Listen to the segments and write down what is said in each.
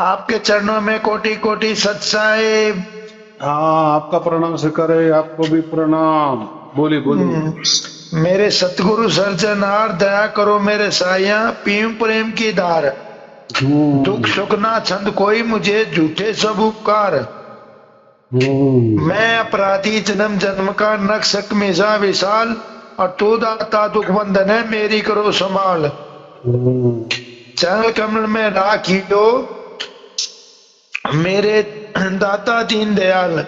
आपके चरणों में कोटि कोटि सत साहिब। हाँ, आपका प्रणाम स्वीकार है। आपको भी प्रणाम। बोलिए बोलिए। मेरे सतगुरु सर्जनार दया करो मेरे साया पीऊं प्रेम की धार। दुख हम्म। सुख ना छंद कोई मुझे झूठे सब उपकार। हम्म। मैं अपराधी जन्म जन्म का नक्शक मिजा विशाल। और तू दाता दुख बंधन है मेरी करो संभाल। हम्म। चरण कमल में राखियो मेरे दाता दीन दयाल।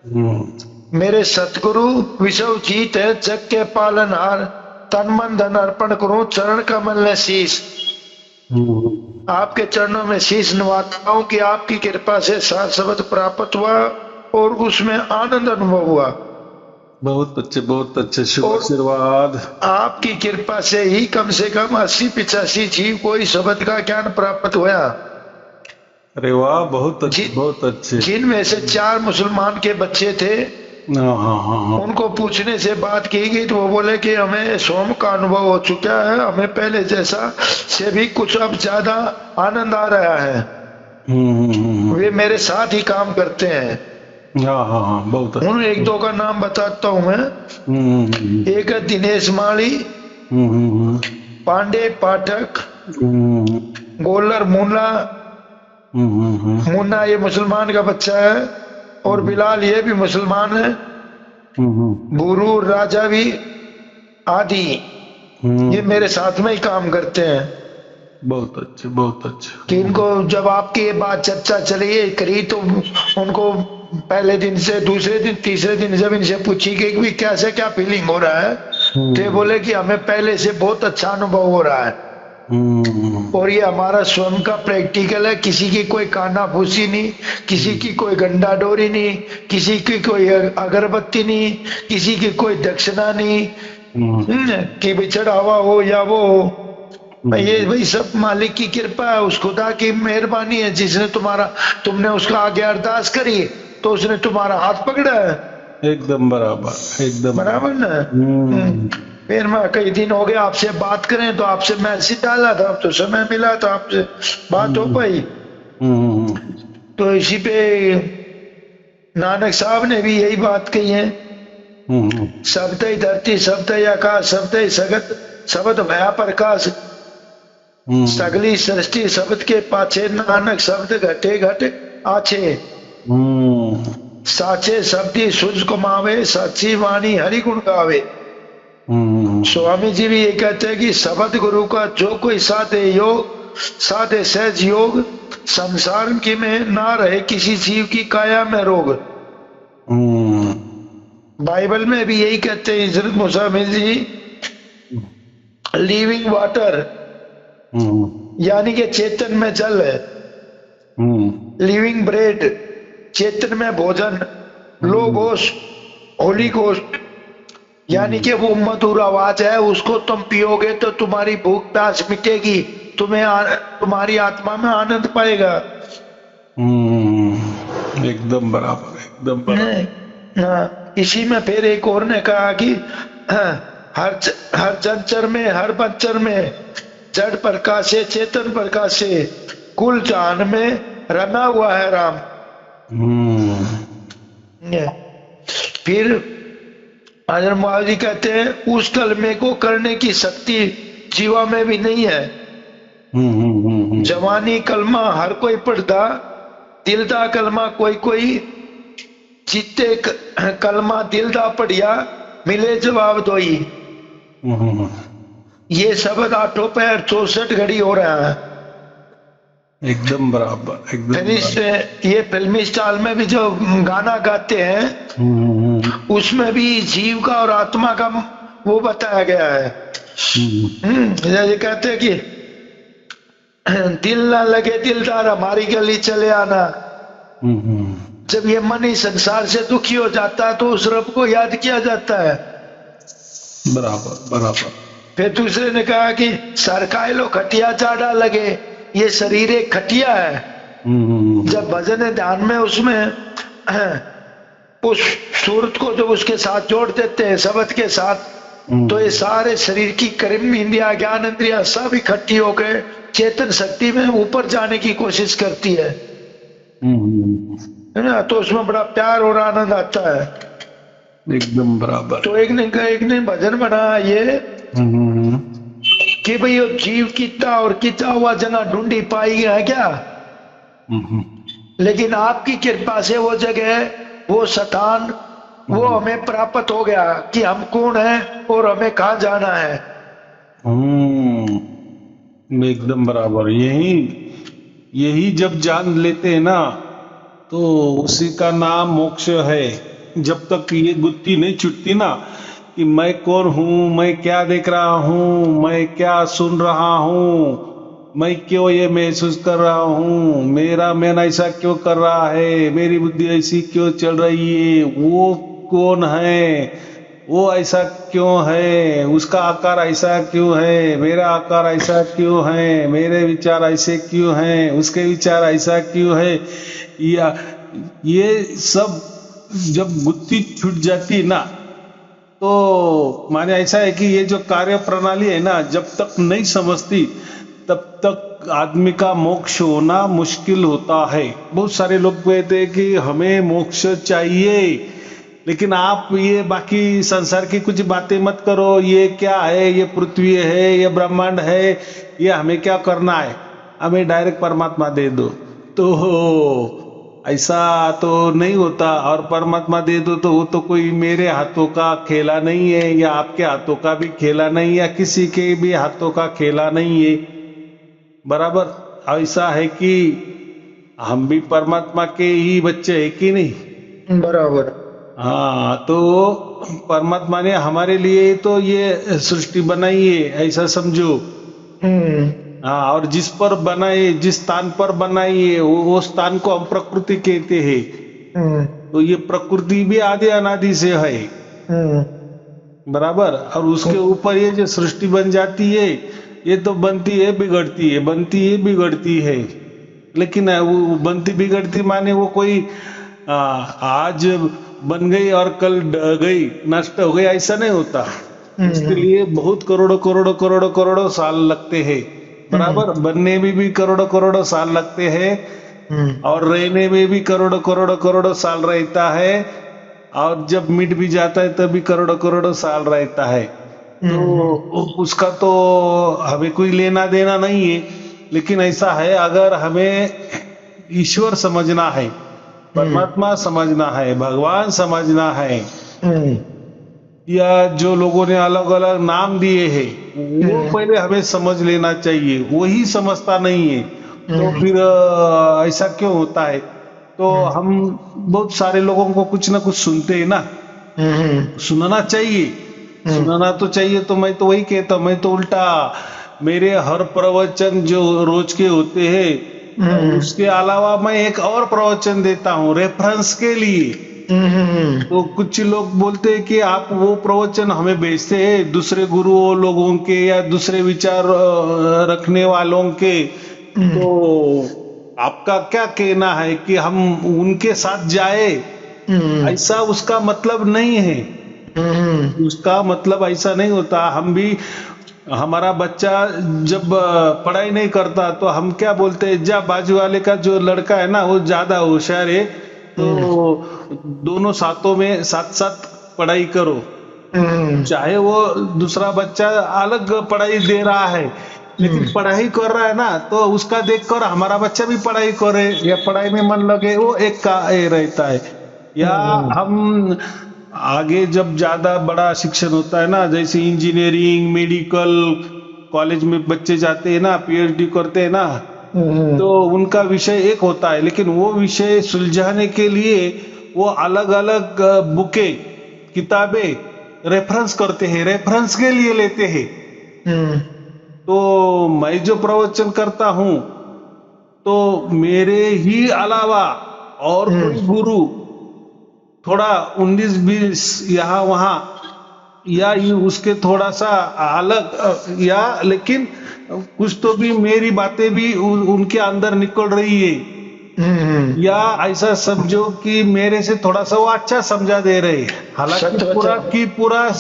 हम्म। मेरे सतगुरु विश्व जीत है जग के पालनहार। तन मन धन अर्पण करूं चरण कमल ने शीश। हम्म। आपके चरणों में शीश नवाता हूं कि आपकी कृपा से सार शब्द प्राप्त हुआ और उसमें आनंद अनुभव हुआ। बहुत अच्छे शुभ और आशीर्वाद। आपकी कृपा से ही कम से कम 80-85 जीव को इस शब्द का ज्ञान प्राप्त हुआ। अरे वाह, बहुत अच्छे जि, बहुत अच्छे। जिनमें से 4 मुसलमान के बच्चे थे। हाँ हाँ हाँ हाँ। उनको पूछने से बात की गई तो वो बोले कि हमें सोम का अनुभव हो चुका है, हमें पहले जैसा से भी कुछ अब ज्यादा आनंद आ रहा है। वे मेरे साथ ही काम करते हैं। हाँ हाँ हाँ, बहुत उन अच्छे। एक दो का नाम बताता हूं मैं। एक है दिनेश माली, हम्म। पांडे पाठक, हम्म। गोलर मुन्ना। हम्म। मुन्ना ये मुसलमान का बच्चा है और बिलाल ये भी मुसलमान है। बुरू राजा भी आदि ये मेरे साथ में ही काम करते हैं। बहुत अच्छे बहुत अच्छे। कि इनको जब आपकी ये बात चर्चा चली करी तो उनको पहले दिन से दूसरे दिन तीसरे दिन जब इनसे पूछी गई कि कैसे क्या फीलिंग हो रहा है तो ये बोले कि हमें पहले से बहुत अच्छा अनुभव हो रहा है। और ये हमारा स्वयं का प्रैक्टिकल है, किसी की कोई काना फूसी नहीं, किसी की कोई गंडा डोरी नहीं, किसी की कोई अगरबत्ती नहीं, किसी की कोई दक्षिणा नहीं। कि बिछड़ा हुआ हो या वो हो, ये वही सब मालिक की कृपा है, उस खुदा की मेहरबानी है जिसने तुमने उसका आगे अरदास करी तो उसने तुम्हारा हाथ पकड़ा है। एकदम बराबर एकदम। बराबर ना। फिर मैं कई दिन हो गए आपसे बात करें तो आपसे मैसेज डाला था, अब तो समय मिला तो आपसे बात हो पाई। तो इसी पे नानक साहब ने भी यही बात कही है। शब्द ही धरती शब्द ही आकाश शब्द ही सगत शब्द भया प्रकाश। सगली सृष्टि शब्द के पाछे नानक शब्द घटे घट आछे। साचे शब्दी सुज कमावे सच्ची वाणी हरि गुण गावे। स्वामी जी भी ये कहते हैं कि शब्द गुरु का जो कोई साधे योग साधे सहज योग संसार की में ना रहे किसी जीव की काया में रोग। बाइबल में भी यही कहते हैं हजरत मूसा जी, लिविंग वाटर यानी कि चेतन में जल है, लिविंग ब्रेड चेतन में भोजन, लोगोस होली गोस्ट यानी कि वो मधुर आवाज है, उसको तुम पियोगे तो तुम्हारी भूख प्यास मिटेगी, तुम्हारी आत्मा में आनंद पाएगा। एकदम बराबर एकदम बराबर। इसी में फिर एक और ने कहा कि हर जंचर में हर बंचर में जड़ प्रकाश से चेतन प्रकाश से कुल जान में रमा हुआ है राम। फिर हजरत महाराज जी कहते हैं उस कलमे को करने की शक्ति जीवा में भी नहीं है। जवानी कलमा हर कोई पढ़ता, दिलदा कलमा कोई कोई, जीते कलमा दिलदा पढ़िया मिले जवाब दोई। ये शब्द 8 पैर 64 घड़ी हो रहा है। एकदम बराबर एकदम। ये फिल्मी स्टाइल में भी जो गाना गाते हैं उसमें भी जीव का और आत्मा का वो बताया गया है। ये कहते हैं कि दिल ना लगे दिलदार हमारी गली चले आना। जब ये मन ही संसार से दुखी हो जाता है तो उस रब को याद किया जाता है। बराबर बराबर। फिर दूसरे ने कहा कि सरकाए लो खटिया चाड़ा लगे, ये शरीर एक खटिया है। जब भजन ध्यान में उसमें उस सूरत को जब उसके साथ जोड़ देते हैं शब्द के साथ तो ये सारे शरीर की कर्म इंद्रिया ज्ञान इंद्रिया सब इकट्ठी होकर चेतन शक्ति में ऊपर जाने की कोशिश करती है ना, तो उसमें बड़ा प्यार और आनंद आता है। एकदम बराबर। तो एक ने भजन बनाया ये कि भाई ये जीव कितना और कितना हुआ जना ढूंढी पाई है क्या, लेकिन आपकी कृपा से वो जगह, वो स्थान, वो हमें प्राप्त हो गया कि हम कौन हैं और हमें कहाँ जाना है। एकदम बराबर। यही यही जब जान लेते हैं ना तो उसी का नाम मोक्ष है। जब तक ये गुत्थी नहीं छूटती ना कि मैं कौन हूँ, मैं क्या देख रहा हूँ, मैं क्या सुन रहा हूँ, मैं क्यों ये महसूस कर रहा हूँ, मेरा मन ऐसा क्यों कर रहा है, मेरी बुद्धि ऐसी क्यों चल रही है, वो कौन है, वो ऐसा क्यों है, उसका आकार ऐसा क्यों है, मेरा आकार ऐसा क्यों है, मेरे विचार ऐसे क्यों हैं, उसके विचार ऐसा क्यों है, या ये सब जब गुत्थी छूट जाती ना तो माने ऐसा है कि ये जो कार्य प्रणाली है ना, जब तक नहीं समझती तब तक आदमी का मोक्ष होना मुश्किल होता है। बहुत सारे लोग कहते हैं कि हमें मोक्ष चाहिए, लेकिन आप ये बाकी संसार की कुछ बातें मत करो, ये क्या है, ये पृथ्वी है, ये ब्रह्मांड है, ये हमें क्या करना है, हमें डायरेक्ट परमात्मा दे दो। तो ऐसा तो नहीं होता, और परमात्मा दे दो तो वो तो कोई मेरे हाथों का खेला नहीं है, या आपके हाथों का भी खेला नहीं है, या किसी के भी हाथों का खेला नहीं है। बराबर ऐसा है कि हम भी परमात्मा के ही बच्चे हैं कि नहीं। बराबर। हाँ, तो परमात्मा ने हमारे लिए तो ये सृष्टि बनाई है, ऐसा समझो। हाँ, और जिस पर बनाए, जिस स्थान पर बनाई है वो स्थान को हम प्रकृति कहते हैं। तो ये प्रकृति भी आदि अनादि से है। बराबर। और उसके ऊपर ये जो सृष्टि बन जाती है, ये तो बनती है बिगड़ती है, बनती है बिगड़ती है, लेकिन वो बनती बिगड़ती माने वो कोई आज बन गई और कल गई, नष्ट हो गई, ऐसा नहीं होता। इसके लिए बहुत करोड़ों करोड़ों करोड़ों करोड़ों साल लगते हैं। बराबर। बनने में भी करोड़ों करोड़ों साल लगते हैं, और रहने में भी करोड़ों करोड़ों करोड़ों साल रहता है, और जब मिट भी जाता है तब भी करोड़ों करोड़ों साल रहता है। तो उसका तो हमें कोई लेना देना नहीं है, लेकिन ऐसा है अगर हमें ईश्वर समझना है, परमात्मा समझना है, भगवान समझना है, या जो लोगों ने अलग अलग नाम दिए हैं वो पहले हमें समझ लेना चाहिए। वही समझता नहीं है तो फिर ऐसा क्यों होता है। तो हम बहुत सारे लोगों को कुछ ना कुछ सुनते हैं ना, सुनना चाहिए, सुनना तो चाहिए। तो मैं तो वही कहता हूँ, मैं तो उल्टा मेरे हर प्रवचन जो रोज के होते हैं उसके अलावा मैं एक और प्रवचन देता हूँ रेफरेंस के लिए। तो कुछ लोग बोलते हैं कि आप वो प्रवचन हमें भेजते हैं दूसरे गुरुओं लोगों के या दूसरे विचार रखने वालों के, तो आपका क्या कहना है कि हम उनके साथ जाए? ऐसा उसका मतलब नहीं है। उसका मतलब ऐसा नहीं होता। हम भी, हमारा बच्चा जब पढ़ाई नहीं करता तो हम क्या बोलते हैं, जा बाजू वाले का जो लड़का है ना वो ज्यादा होशियार है, तो दोनों साथों में साथ साथ पढ़ाई करो। चाहे वो दूसरा बच्चा अलग पढ़ाई दे रहा है, लेकिन पढ़ाई कर रहा है ना, तो उसका देखकर हमारा बच्चा भी पढ़ाई करे या पढ़ाई में मन लगे, वो एक का रहता है। या हम आगे जब ज्यादा बड़ा शिक्षण होता है ना, जैसे इंजीनियरिंग, मेडिकल कॉलेज में बच्चे जाते हैं ना, पीएचडी करते हैं ना, तो उनका विषय एक होता है, लेकिन वो विषय सुलझाने के लिए वो अलग अलग बुके, किताबें रेफरेंस करते हैं, रेफरेंस के लिए लेते हैं। तो मैं जो प्रवचन करता हूं तो मेरे ही अलावा और कोई गुरु थोड़ा 19-20 यहाँ वहां या उसके थोड़ा सा अलग, या लेकिन कुछ तो भी मेरी बातें भी उनके अंदर निकल रही है। या ऐसा समझो कि मेरे से थोड़ा सा वो अच्छा समझा दे रहे हैं। हालांकि सत्य पूरा वचन। की पूरा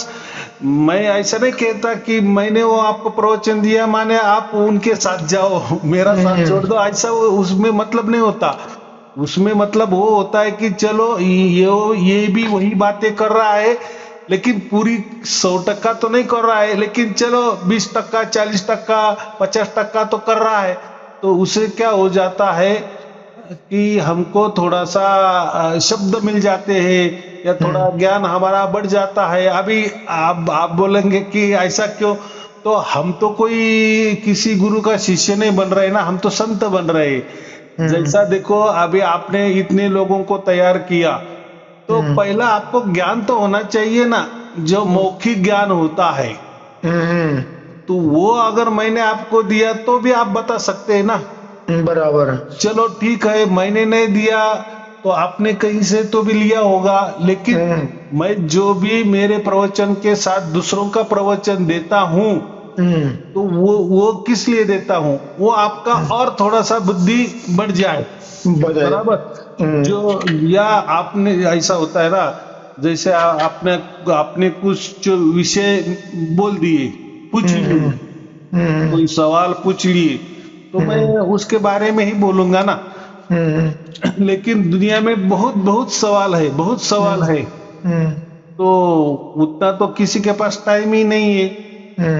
मैं ऐसा नहीं कहता कि मैंने वो आपको प्रवचन दिया माने आप उनके साथ जाओ, मेरा साथ छोड़ दो, ऐसा उसमें मतलब नहीं होता। उसमें मतलब वो होता है कि चलो ये भी वही बातें कर रहा है, लेकिन पूरी 100% तो नहीं कर रहा है, लेकिन चलो 20%, 40%, 50% तो कर रहा है। तो उसे क्या हो जाता है कि हमको थोड़ा सा शब्द मिल जाते हैं, या थोड़ा ज्ञान हमारा बढ़ जाता है। अभी आप बोलेंगे कि ऐसा क्यों, तो हम तो कोई किसी गुरु का शिष्य नहीं बन रहे ना, हम तो संत बन रहे हैं। जैसा देखो अभी आपने इतने लोगों को तैयार किया, तो पहला आपको ज्ञान तो होना चाहिए ना, जो मौखिक ज्ञान होता है। तो वो अगर मैंने आपको दिया तो भी आप बता सकते हैं ना। बराबर। चलो ठीक है, मैंने नहीं दिया तो आपने कहीं से तो भी लिया होगा, लेकिन मैं जो भी मेरे प्रवचन के साथ दूसरों का प्रवचन देता हूं, तो वो किस लिए देता हूं, वो आपका और थोड़ा सा बुद्धि बढ़ जाए। बताइए। बराबर। जो या आपने ऐसा होता है ना, जैसे आपने आपने कुछ जो विषय बोल दिए, पूछ लिए, कोई सवाल पूछ लिए, तो मैं उसके बारे में ही बोलूंगा ना। लेकिन दुनिया में बहुत बहुत सवाल है, बहुत सवाल है, तो उतना तो किसी के पास टाइम ही नहीं है।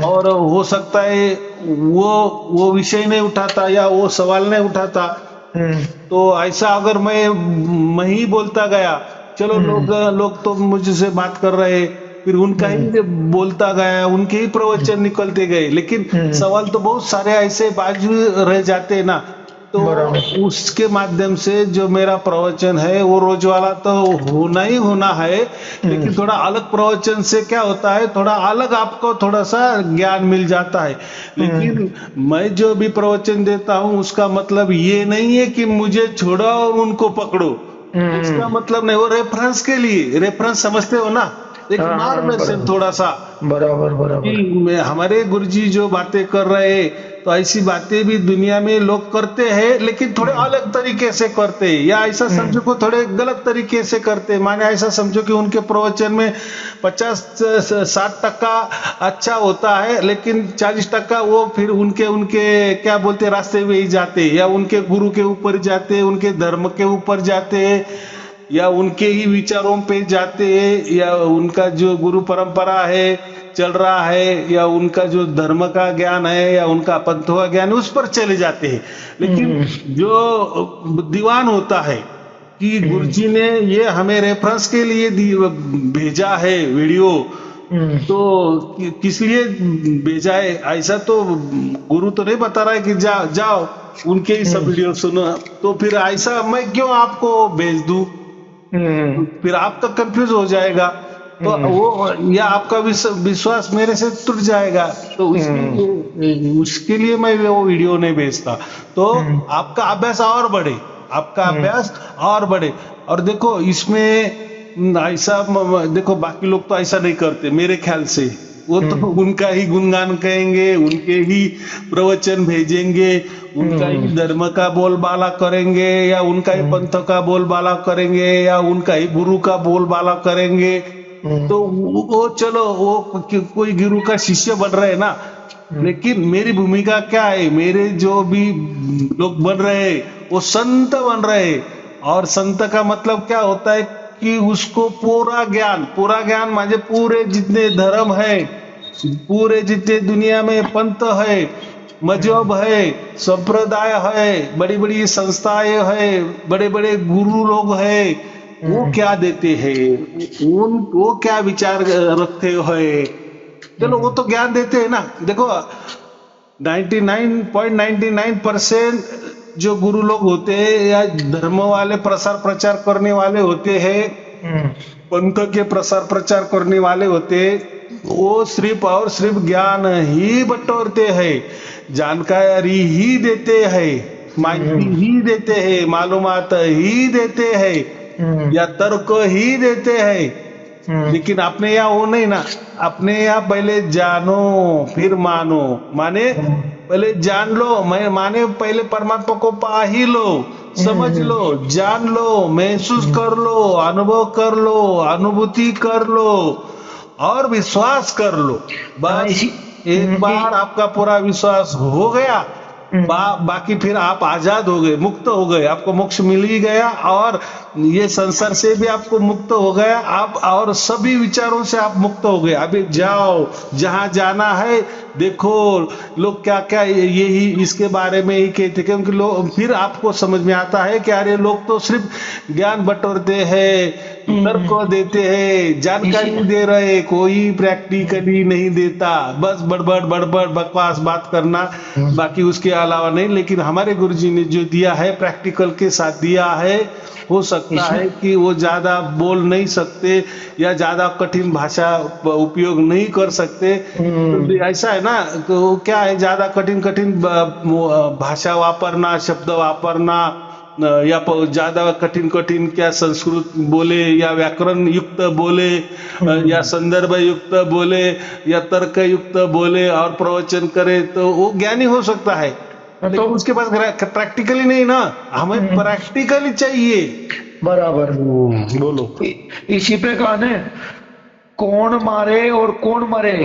और हो सकता है वो वो विषय नहीं उठाता या वो सवाल नहीं उठाता। तो ऐसा अगर मैं ही बोलता गया, चलो लोग लोग तो मुझसे बात कर रहे, फिर उनका ही बोलता गया, उनके ही प्रवचन निकलते गए, लेकिन सवाल तो बहुत सारे ऐसे बाजू रह जाते हैं ना। तो बराबर। उसके माध्यम से जो मेरा प्रवचन है वो रोज वाला तो होना ही होना है, लेकिन थोड़ा अलग प्रवचन से क्या होता है, थोड़ा अलग आपको थोड़ा सा ज्ञान मिल जाता है। लेकिन मैं जो भी प्रवचन देता हूं उसका मतलब ये नहीं है कि मुझे छोड़ो और उनको पकड़ो, उसका मतलब नहीं। वो रेफरेंस के लिए, रेफरेंस समझते हो ना, एक हाँ हाँ नॉर्मेशन बराबर थोड़ा सा, बराबर कि बराबर। हमारे गुरुजी जो बातें कर रहे हैं, तो ऐसी बातें भी दुनिया में लोग करते हैं, लेकिन थोड़े अलग तरीके से करते हैं, या ऐसा समझो को थोड़े गलत तरीके से करते हैं। माने ऐसा समझो कि उनके प्रवचन में 50-60% अच्छा होता है, लेकिन 40% वो फिर उनके उनके क्या बोलते रास्ते में ही जाते हैं, या उनके गुरु के ऊपर जाते हैं, उनके धर्म के ऊपर जाते हैं, या उनके ही विचारों पे जाते हैं, या उनका जो गुरु परंपरा है चल रहा है, या उनका जो धर्म का ज्ञान है, या उनका पंथों का ज्ञान है, उस पर चले जाते हैं। लेकिन जो बुद्धिमान होता है कि गुरुजी ने ये हमें रेफरेंस के लिए भेजा है वीडियो, तो किस लिए भेजा है, ऐसा तो गुरु तो नहीं बता रहा है कि जाओ उनके ही सब वीडियो सुनो। तो फिर ऐसा मैं क्यों आपको भेज दूं, फिर आपका कंफ्यूज हो जाएगा, तो वो या आपका विश्वास मेरे से टूट जाएगा। तो उसके लिए मैं वो वीडियो नहीं भेजता। तो आपका अभ्यास और बढ़े, आपका अभ्यास और बढ़े। और देखो इसमें ऐसा देखो बाकी लोग तो ऐसा नहीं करते मेरे ख्याल से, वो तो उनका ही गुणगान कहेंगे, उनके ही प्रवचन भेजेंगे, उनका ही धर्म का बोलबाला करेंगे, या उनका ही पंथ का बोलबाला करेंगे, या उनका ही गुरु का बोलबाला करेंगे। तो वो चलो वो कोई गुरु का शिष्य बन रहे हैं ना, लेकिन मेरी भूमिका क्या है, मेरे जो भी लोग बन रहे हैं वो संत बन रहे हैं। और संत का मतलब क्या होता है कि उसको पूरा ज्ञान म्हणजे पूरे जितने धर्म है, पूरे जितने दुनिया में पंथ है, मजहब है, संप्रदाय है, बड़ी बड़ी संस्थाएं है, बड़े बड़े गुरु लोग है, वो क्या देते हैं, वो क्या विचार रखते हैं, चलो वो तो ज्ञान देते हैं ना। देखो 99.99% जो गुरु लोग होते हैं या धर्म वाले प्रसार प्रचार करने वाले होते हैं, पंथ के प्रसार प्रचार करने वाले होते हैं, वो सिर्फ और सिर्फ ज्ञान ही बटोरते हैं, जानकारी ही देते हैं, माहिती ही देते हैं, मालूमात ही देते हैं, या तर्क ही देते हैं। लेकिन अपने यहाँ वो नहीं ना, अपने यहाँ पहले जानो फिर मानो, माने पहले जान लो, मैं माने पहले परमात्मा को पा ही लो, समझ लो, जान लो, महसूस कर लो, अनुभव कर लो, अनुभूति कर लो और विश्वास कर लो। हाँ, बस इसी एक बार आपका पूरा विश्वास हो गया, बाकी फिर आप आजाद हो गए, मुक्त हो गए, आपको मोक्ष मिल ही गया और ये संसार से भी आपको मुक्त हो गया आप, और सभी विचारों से आप मुक्त हो गए। अभी जाओ जहां जाना है, देखो लोग क्या क्या यही इसके बारे में ही कहते, क्योंकि लोग फिर आपको समझ में आता है कि अरे लोग तो सिर्फ ज्ञान बटोरते हैं, तर्क देते हैं, जानकारी दे रहे, कोई प्रैक्टिकली नहीं देता, बस बड़बड़ बड़बड़ बकवास बात करना, बाकी उसके अलावा नहीं। लेकिन हमारे गुरुजी ने जो दिया है प्रैक्टिकल के साथ दिया है। हो सकता है कि वो ज्यादा बोल नहीं सकते या ज्यादा कठिन भाषा उपयोग नहीं कर सकते, तो ऐसा है ना, तो क्या है ज्यादा कठिन कठिन भाषा वापरना, शब्द वापरना, या ज्यादा कठिन कठिन क्या संस्कृत बोले या व्याकरण युक्त बोले या संदर्भ युक्त बोले या तर्क युक्त बोले और प्रवचन करे, तो वो ज्ञानी हो सकता है, लेकिन उसके पास प्रैक्टिकली नहीं ना, हमें प्रैक्टिकली चाहिए। बराबर। बोलो। इसी पे कहा है, कौन मारे और कौन मरे,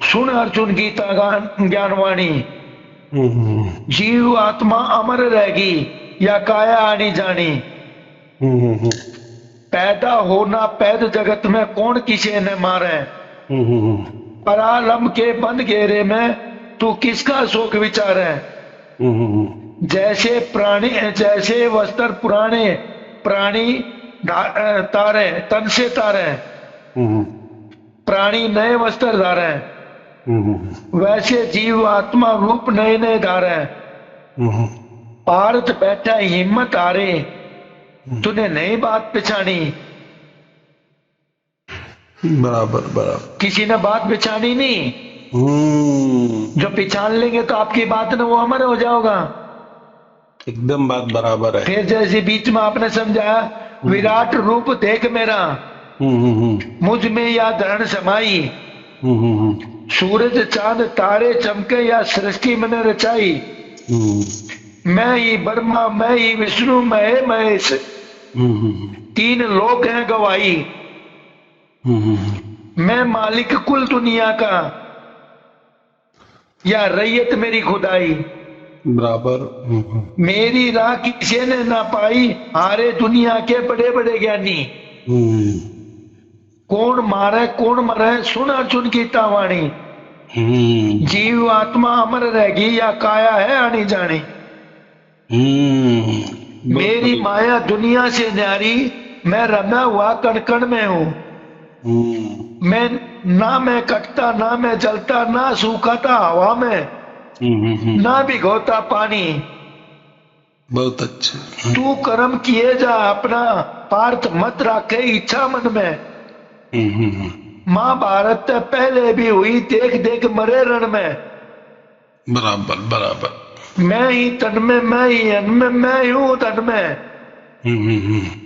सुन अर्जुन गीता ज्ञानवाणी, जीव आत्मा अमर रहेगी या काया आनी जानी, पैदा होना पैद जगत में कौन किसे न मारे, परालम के बंद घेरे में तू किसका शोक विचार है, जैसे प्राणी जैसे वस्त्र पुराने प्राणी तारे तन से तारे, प्राणी नए वस्त्र धारे, वैसे जीव आत्मा रूप नए नए धारे, पार्थ बैठा हिम्मत हारे, तूने नई बात पहचानी। बराबर बराबर, किसी ने बात पहचानी नहीं, जो पहचान लेंगे तो आपकी बात ना वो अमर हो जाओगा। एकदम बात बराबर है। फिर जैसे बीच में आपने समझाया, विराट रूप देख मेरा, मुझ में या धरण समाई, सूरज चांद तारे चमके या सृष्टि मैंने रचाई, मैं ही ब्रह्मा मैं ही विष्णु मैं ही महेश, तीन लोक हैं गवाही, मैं मालिक कुल दुनिया का या रैयत मेरी खुदाई, बराबर। मेरी राह किसी ने ना पाई, हारे दुनिया के बड़े बड़े ज्ञानी, कौन मारे कौन मरे सुन अर्जुन गीता वाणी, जीव आत्मा अमर रहेगी या काया है आनी जानी, मेरी माया दुनिया से न्यारी, मैं रमा हुआ कण कण में हूँ, मैं मैं कटता ना मैं जलता ना सूखाता हवा में, ना भिगोता पानी, बहुत अच्छा। तू कर्म किए जा अपना, पार्थ मत रखे इच्छा मन में, महाभारत पहले भी हुई देख देख मरे रण में, बराबर बराबर, मैं ही तन में मैं ही अन्न में मैं हूँ तन में,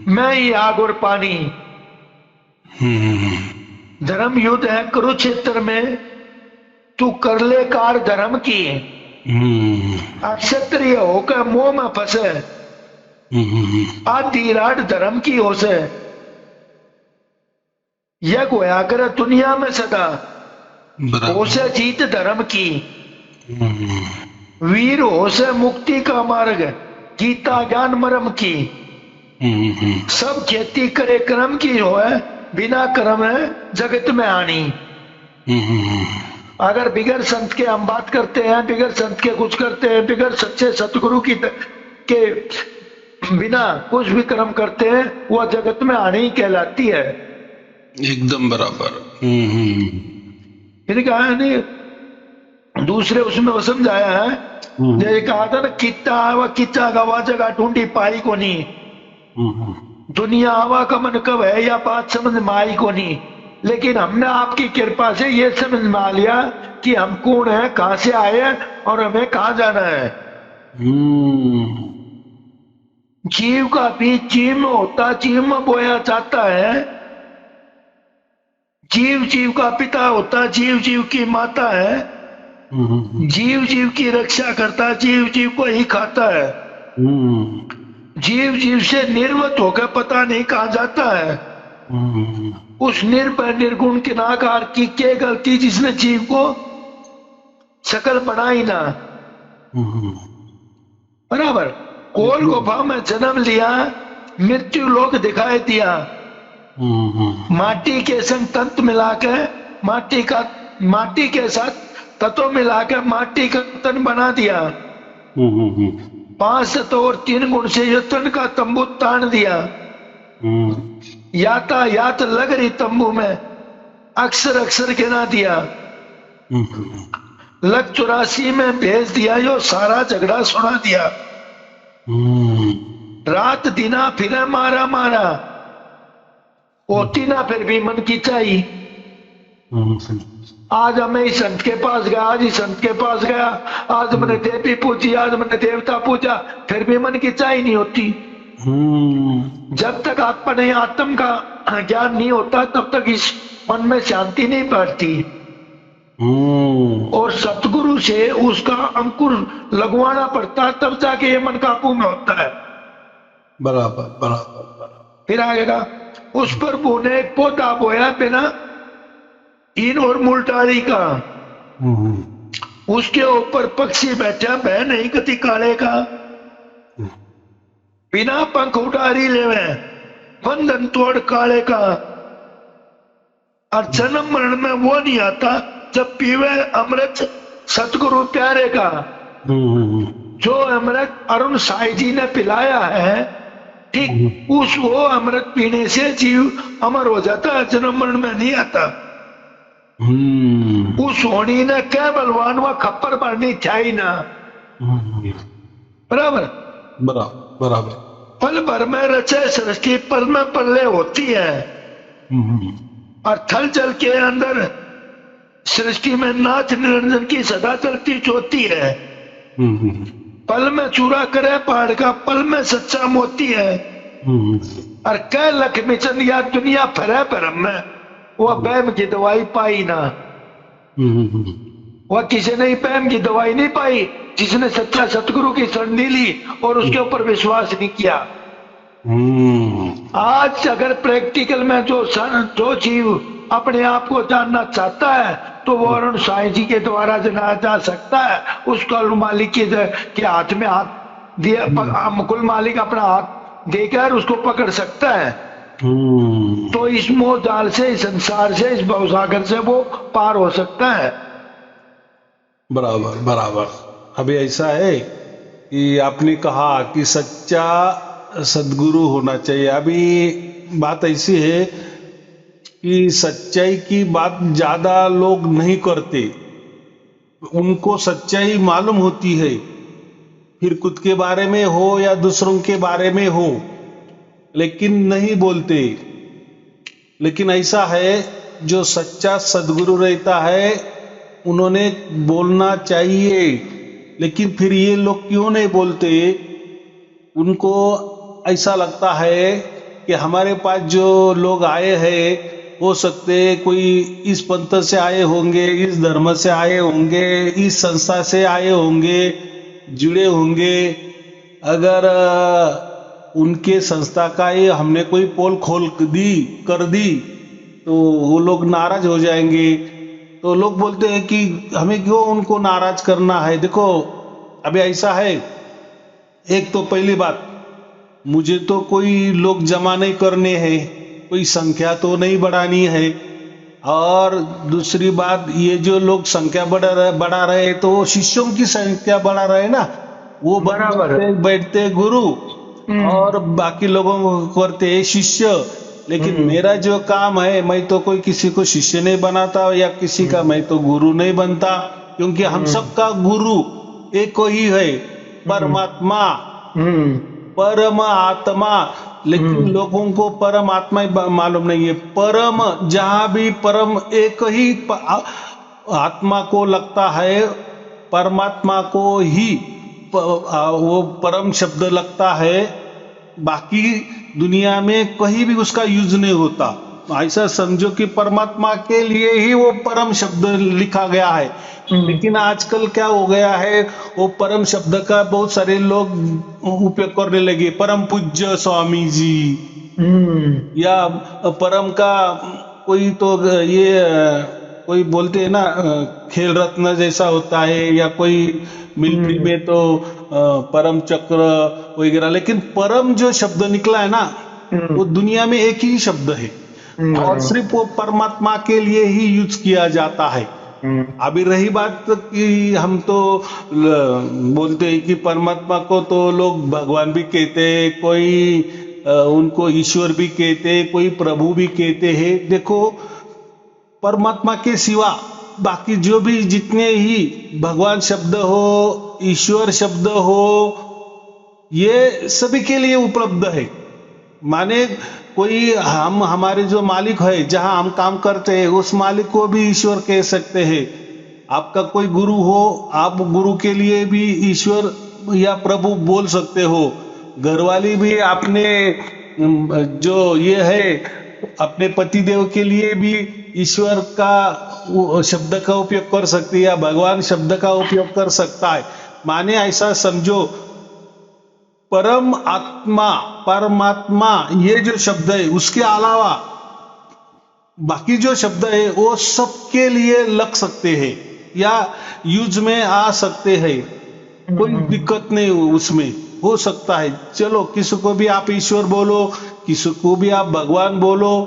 मैं ही आग और पानी, धर्म युद्ध है कुरुक्षेत्र में, तू कर ले कार धर्म की, अक्षत्रिय होकर मोह में फंसे, आधी रात धर्म की हो से, यज्ञ होया कर दुनिया में सदा, हो से जीत धर्म की, वीर हो से मुक्ति का मार्ग, गीता ज्ञान मरम की, सब खेती करे कर्म की हो है, बिना कर्म है जगत में आनी। अगर बिगर संत के हम बात करते हैं, बिगर संत के कुछ करते हैं, बिगर सच्चे सतगुरु के बिना कुछ भी कर्म करते हैं, वह जगत में आनी ही कहलाती है। एकदम बराबर। फिर कहा नहीं, दूसरे उसमें वो समझाया है, जैसे कहा था ना, कित्ता आवा किच्चा गवा जगह ढूंढी पाई को नहीं, दुनिया आवा का मन कब है या बात समझ में आई को नहीं, लेकिन हमने आपकी कृपा से ये समझ में आ लिया कि हम कौन है, कहां से आए हैं और हमें कहां जाना है। जीव का बीज जीव में होता, जीव में बोया जाता है, जीव जीव का पिता होता, जीव जीव की माता है, जीव जीव की रक्षा करता, जीव जीव को ही खाता है। जीव जीव से निर्वत होकर पता नहीं कहाँ जाता है। उस निर्भय निर्गुण के नाकार की क्या गलती जिसने जीव को शकल बनाई ना। बराबर। कोल गुफा में जन्म लिया, मृत्यु लोक दिखाई दिया, माटी के संग तंत्र मिलाकर माटी के साथ तत्व मिलाकर माटी का तन बना दिया। 5 तत्व और 3 गुण से ये तन का तंबू तान दिया। यातायात लग रही तंबू में अक्सर अक्सर गिना दिया। लग 84 में भेज दिया, जो सारा झगड़ा सुना दिया। रात दिना फिर मारा मारा, होती ना फिर भी मन की चाहिए। आज मैं इस संत के पास गया, आज इस संत के पास गया, आज मैंने देवी पूजी, आज मैंने देवता पूजा, फिर भी मन की चाहिए नहीं होती। जब तक अपने आत्म का ज्ञान नहीं होता तब तक इस मन में शांति नहीं बैठती। और सतगुरु से उसका अंकुर लगवाना पड़ता, तब जाके ये मन काबू में होता है। बराबर बराबर। फिर आएगा, उस पर बोने एक पौधा बोया बिना इन और मुल्टारी का, उसके ऊपर पक्षी बैठा बह नहीं कति काले का। बिना पंख उड़ारी लेवे बंधन तोड़ काले का। और जन्म मरण में वो नहीं आता जब पीवे अमृत सतगुरु प्यारे का। जो अमृत अरुण साई जी ने पिलाया है, ठीक उस वो अमृत पीने से जीव अमर हो जाता है, जन्म मरण में नहीं आता। उस होनी ने क्या बलवान व खप्पर भरनी चाहिए ना। बराबर बराबर। पल भर में रचे सृष्टि, पल में पल्ले होती है। और थल जल के अंदर सृष्टि में नाच निरंजन की सदा चलती चोती है। पल में चूरा करे पहाड़ का, पल में सच्चा मोती है। और कह लक्ष्मी चंद या दुनिया फरे भरम में, वह बैम की दवाई पाई ना। वह किसी ने बैम की दवाई नहीं पाई जिसने सच्चा सतगुरु की शरण नहीं ली और उसके ऊपर विश्वास नहीं किया। आज अगर प्रैक्टिकल में जो जीव अपने आप को जानना चाहता है तो वो अरुण साई जी के द्वारा जाना जा सकता है। उसका मालिक के हाथ में हाथ दिया, मुकुल मालिक अपना हाथ देकर उसको पकड़ सकता है। तो इस मोह जाल से, इस संसार से, इस भवसागर से वो पार हो सकता है। बराबर बराबर। अभी ऐसा है कि आपने कहा कि सच्चा सद्गुरु होना चाहिए। अभी बात ऐसी है कि सच्चाई की बात ज्यादा लोग नहीं करते। उनको सच्चाई मालूम होती है, फिर खुद के बारे में हो या दूसरों के बारे में हो, लेकिन नहीं बोलते। लेकिन ऐसा है, जो सच्चा सद्गुरु रहता है उन्होंने बोलना चाहिए। लेकिन फिर ये लोग क्यों नहीं बोलते? उनको ऐसा लगता है कि हमारे पास जो लोग आए हैं हो सकते कोई इस पंथ से आए होंगे, इस धर्म से आए होंगे, इस संस्था से आए होंगे, जुड़े होंगे। अगर उनके संस्था का ये हमने कोई पोल खोल कर दी तो वो लोग नाराज हो जाएंगे। तो लोग बोलते हैं कि हमें क्यों उनको नाराज करना है। देखो अभी ऐसा है, एक तो पहली बात, मुझे तो कोई लोग जमा नहीं करने हैं, कोई संख्या तो नहीं बढ़ानी है। और दूसरी बात, ये जो लोग संख्या बढ़ा रहे तो वो शिष्यों की संख्या बढ़ा रहे ना। वो बराबर बैठते गुरु और बाकी लोगों को करते शिष्य। लेकिन मेरा जो काम है, मैं तो कोई किसी को शिष्य नहीं बनाता या किसी का मैं तो गुरु नहीं बनता, क्योंकि हम सबका गुरु एक ही है, परमात्मा, परम आत्मा। लेकिन लोगों को परमात्मा मालूम नहीं है। परम, जहां भी परम एक ही आत्मा को लगता है, परमात्मा को ही वो परम शब्द लगता है। बाकी दुनिया में कहीं भी उसका यूज नहीं होता। ऐसा समझो कि परमात्मा के लिए ही वो परम शब्द लिखा गया है। लेकिन आजकल क्या हो गया है, वो परम शब्द का बहुत सारे लोग उपयोग करने लगे, परम पूज्य स्वामी जी, या परम का कोई तो ये कोई बोलते हैं ना खेल रत्न जैसा होता है, या कोई मिलिट्री में तो परम चक्र वगैरह। लेकिन परम जो शब्द निकला है ना, वो दुनिया में एक ही शब्द है और सिर्फ वो परमात्मा के लिए ही यूज किया जाता है। अभी रही बात कि हम तो बोलते हैं कि परमात्मा को तो लोग भगवान भी कहते हैं, कोई उनको ईश्वर भी कहते हैं, कोई प्रभु भी कहते हैं। देखो, परमात्मा के सिवा बाकी जो भी जितने ही भगवान शब्द हो, ईश्वर शब्द हो, ये सभी के लिए उपलब्ध है। माने कोई हमारे जो मालिक है, जहां हम काम करते हैं, उस मालिक को भी ईश्वर कह सकते हैं। आपका कोई गुरु हो, आप गुरु के लिए भी ईश्वर या प्रभु बोल सकते हो। घरवाली भी आपने जो ये है अपने पतिदेव के लिए भी ईश्वर का शब्द का उपयोग कर सकती है, या भगवान शब्द का उपयोग कर सकता है। माने ऐसा समझो, परम आत्मा, परमात्मा, ये जो शब्द है, उसके अलावा बाकी जो शब्द है वो सबके लिए लग सकते हैं या यूज में आ सकते हैं। कोई दिक्कत नहीं उसमें, हो सकता है। चलो, किसी को भी आप ईश्वर बोलो, किसी को भी आप भगवान बोलो,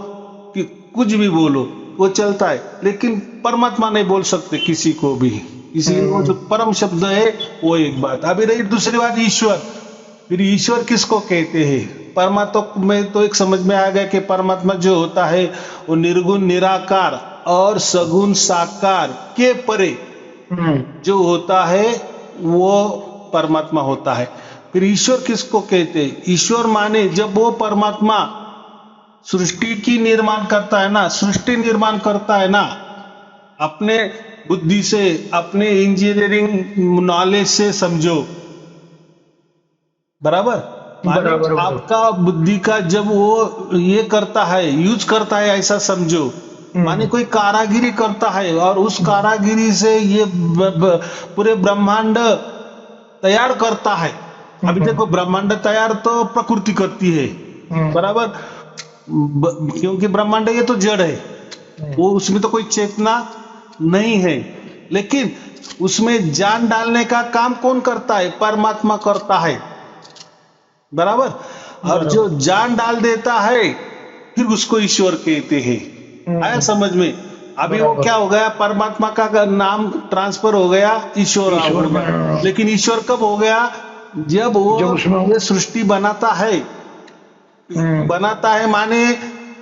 कि कुछ भी बोलो, वो चलता है। लेकिन परमात्मा नहीं बोल सकते किसी को भी, इसलिए वो जो परम शब्द है वो एक बात। अभी रही दूसरी बात, ईश्वर। फिर ईश्वर किसको कहते हैं? परमात्मा में तो एक समझ में आ गया कि परमात्मा जो होता है वो निर्गुण निराकार और सगुण साकार के परे जो होता है वो परमात्मा होता है। फिर ईश्वर किसको कहते हैं? ईश्वर माने जब वो परमात्मा सृष्टि की निर्माण करता है ना, सृष्टि निर्माण करता है ना, अपने बुद्धि से, अपने इंजीनियरिंग नॉलेज से समझो, बराबर? बराबर। आपका बुद्धि का जब वो ये करता है, यूज करता है, ऐसा समझो। माने कोई कारागिरी करता है और उस कारागिरी से ये पूरे ब्रह्मांड तैयार करता है। अभी देखो, ब्रह्मांड तैयार तो प्रकृति करती है, बराबर? क्योंकि ब्रह्मांड ये तो जड़ है, वो उसमें तो कोई चेतना नहीं है। लेकिन उसमें जान डालने का काम कौन करता है? परमात्मा करता है, बराबर? और जो जान डाल देता है फिर उसको ईश्वर कहते हैं। आया समझ में? अभी वो क्या हो गया, परमात्मा का नाम ट्रांसफर हो गया ईश्वर में। लेकिन ईश्वर कब हो गया? जब वो ये सृष्टि बनाता है। बनाता है माने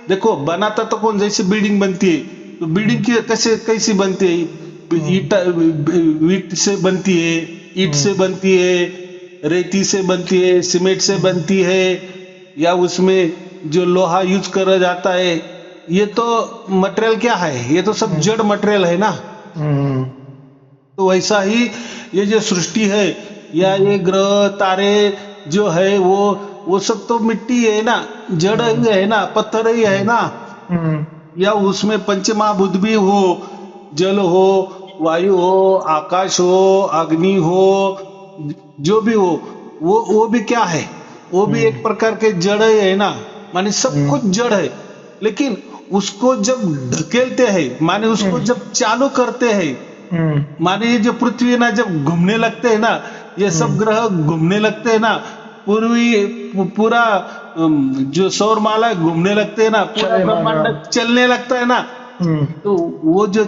देखो, बनाता तो कौन? जैसे बिल्डिंग बनती है, तो बिल्डिंग की कैसी बनती है? ईट से बनती है, ईट से बनती है, रेती से बनती है, सीमेंट से बनती है, या उसमें जो लोहा यूज करा जाता है, ये तो मटेरियल क्या है? ये तो सब जड़ मटेरियल है ना। तो वैसा ही ये जो सृष्टि है, या ये ग्रह तारे जो है, वो सब तो मिट्टी है ना, जड़ ही है ना, पत्थर ही है ना। या उसमें पंचमहाभूत भी हो, जल हो, वायु हो, आकाश हो, अग्नि हो, जो भी हो, वो भी क्या है? वो भी एक प्रकार के जड़ है ना। माने सब कुछ जड़ है। लेकिन उसको जब ढकेलते हैं, माने उसको जब चालू करते हैं, माने ये जो पृथ्वी है ना, जब घूमने लगते हैं ना, ये सब ग्रह घूमने लगते हैं ना, पूरा जो सौरमाला घूमने लगते हैं ना, पूरा ब्रह्मांड चलने लगता है ना। तो वो जो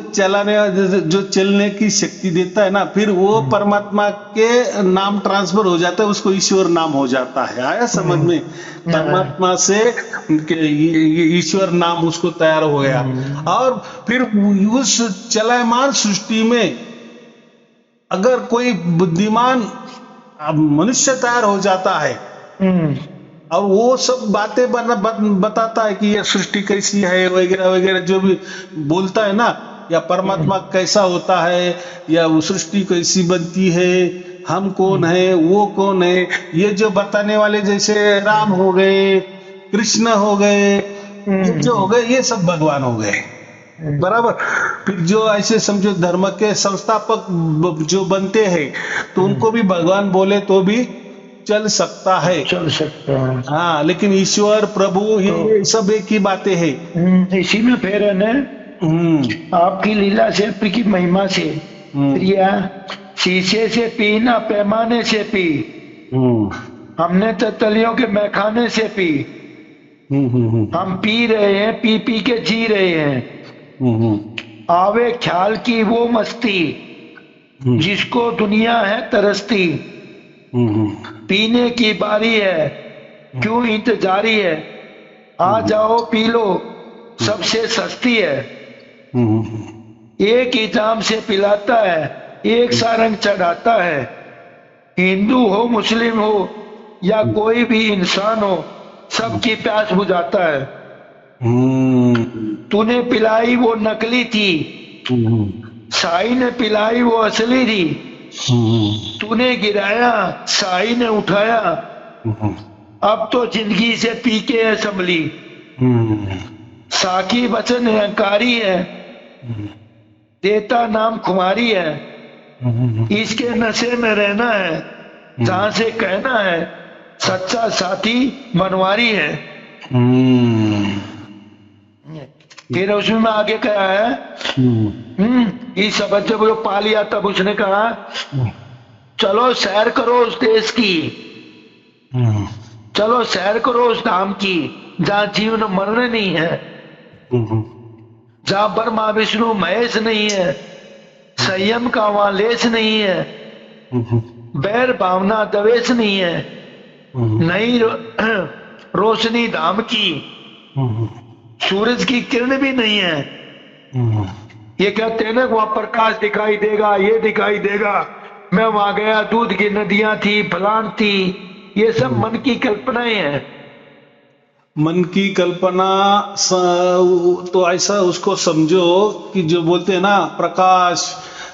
चलने की शक्ति देता है ना, फिर वो परमात्मा के नाम ट्रांसफर हो जाता है, उसको ईश्वर नाम हो जाता है। आया समझ में? परमात्मा से ईश्वर नाम उसको तैयार हो गया। और फिर उस चलमान सृष्टि में अगर कोई बुद्धिमान मनुष्य तैयार हो जाता है और वो सब बातें बताता है कि ये सृष्टि कैसी है वगैरह वगैरह, जो भी बोलता है ना, या परमात्मा कैसा होता है, या वो सृष्टि कैसी बनती है, हम कौन है, वो कौन है, ये जो बताने वाले जैसे राम हो गए, कृष्ण हो गए, ये जो हो गए ये सब भगवान हो गए, बराबर। फिर जो ऐसे समझो धर्म के संस्थापक जो बनते हैं तो उनको भी भगवान बोले तो भी चल सकता है। चल सकता है। हाँ, लेकिन ईश्वर प्रभु ये सब एक ही बातें हैं। इसी में फिर है ना, आपकी लीला से, आपकी महिमा से, प्रिया शीशे से पी ना पैमाने से पी, हमने तो तलियों के मैखाने से पी, हम पी रहे हैं, पी पी के जी रहे हैं। आवे ख्याल की वो मस्ती जिसको दुनिया है तरसती, पीने की बारी है क्यों इंतजारी है, आ जाओ पी लो सबसे सस्ती है। एक ही जाम से पिलाता है, एक सा रंग चढ़ाता है, हिंदू हो मुस्लिम हो या कोई भी इंसान हो सबकी प्यास बुझाता है। तूने पिलाई वो नकली थी, शाही ने पिलाई वो असली थी, तूने गिराया शाही ने उठाया, अब तो जिंदगी से पी के है संभली। साकी वचन अहंकारी है, देता नाम खुमारी है, इसके नशे में रहना है, जहां से कहना है सच्चा साथी बनवारी है। फिर उसमें आगे कहा है, इस शब्द जब वो पा लिया तब उसने कहा चलो सैर करो उस देश की, चलो सैर करो उस धाम की जहाँ जीवन मरण नहीं है, जहाँ ब्रह्मा विष्णु महेश नहीं है, संयम का वहां लेस नहीं है, बैर भावना दवेश नहीं है, नई रोशनी धाम की, सूरज की किरण भी नहीं है। ये कहते हैं ना वहां प्रकाश दिखाई देगा, ये दिखाई देगा, मैं वहां गया दूध की नदियां थी, फलान थी, ये सब मन की कल्पनाएं हैं। मन की कल्पना तो ऐसा उसको समझो कि जो बोलते हैं ना प्रकाश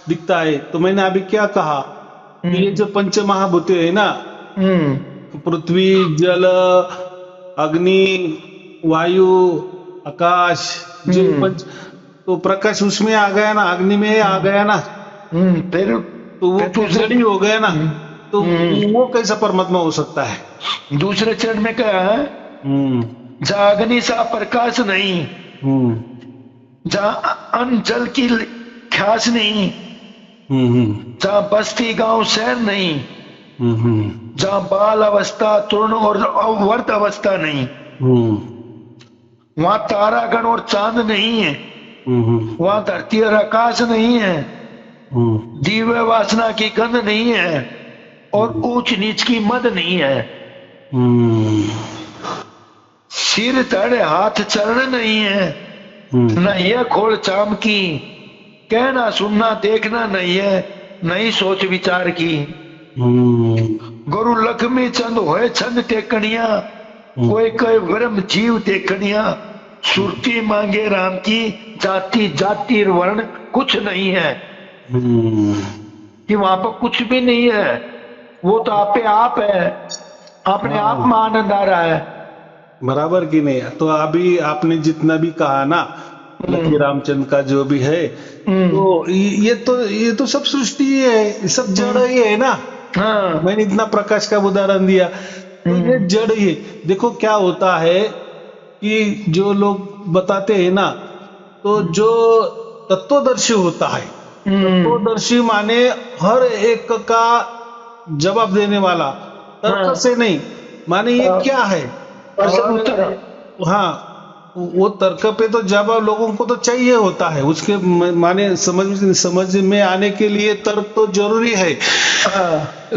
दिखता है, तो मैंने अभी क्या कहा कि ये जो पंच महाभूत है ना, पृथ्वी जल अग्नि वायु आकाश, जो पंच, तो प्रकाश उसमें आ गया ना, अग्नि में आ गया ना, फिर तो वो तो जड़ ही हो गया ना, तो वो कैसा परमात्मा हो सकता है। दूसरे चरण में क्या है, जहाँ अग्नि सा प्रकाश नहीं, जहाँ अन्न जल की ख्यास नहीं, जहाँ बस्ती गांव शहर नहीं, जहाँ बाल अवस्था तरुण और अवर्त अवस्था नहीं, वहां तारागण और चांद नहीं है, वहां धरती और आकाश नहीं है, दिव्य वासना की गंध नहीं है और ऊंच नीच की मद नहीं है, सिर धड़ हाथ चरण नहीं है, न यह खोल चाम की, कहना सुनना देखना नहीं है, नहीं सोच विचार की। गुरु लक्ष्मी चंद होए छंद टेकनिया, कोई कोई ब्रह्म जीव देखनिया, सुरती मांगे राम की, जाति जाति वर्ण कुछ नहीं है। कि वहां पर कुछ भी नहीं है, वो तो आपे आप है, अपने आप में आनंद आ रहा है। बराबर कि नहीं। तो अभी आपने जितना भी कहा ना लक्ष्मी रामचंद्र का जो भी है, तो ये तो सब सृष्टि ही है, सब जड़ ही है ना। हाँ। मैंने इतना प्रकाश का उदाहरण दिया, तो ये जड़ ही। देखो क्या होता है कि जो लोग बताते हैं ना, तो जो तत्वदर्शी होता है, तत्वदर्शी माने हर एक का जवाब देने वाला, तर्क से नहीं, माने ये क्या है, हाँ वो तर्क पे तो जवाब लोगों को तो चाहिए होता है, उसके माने समझ में आने के लिए तर्क तो जरूरी है।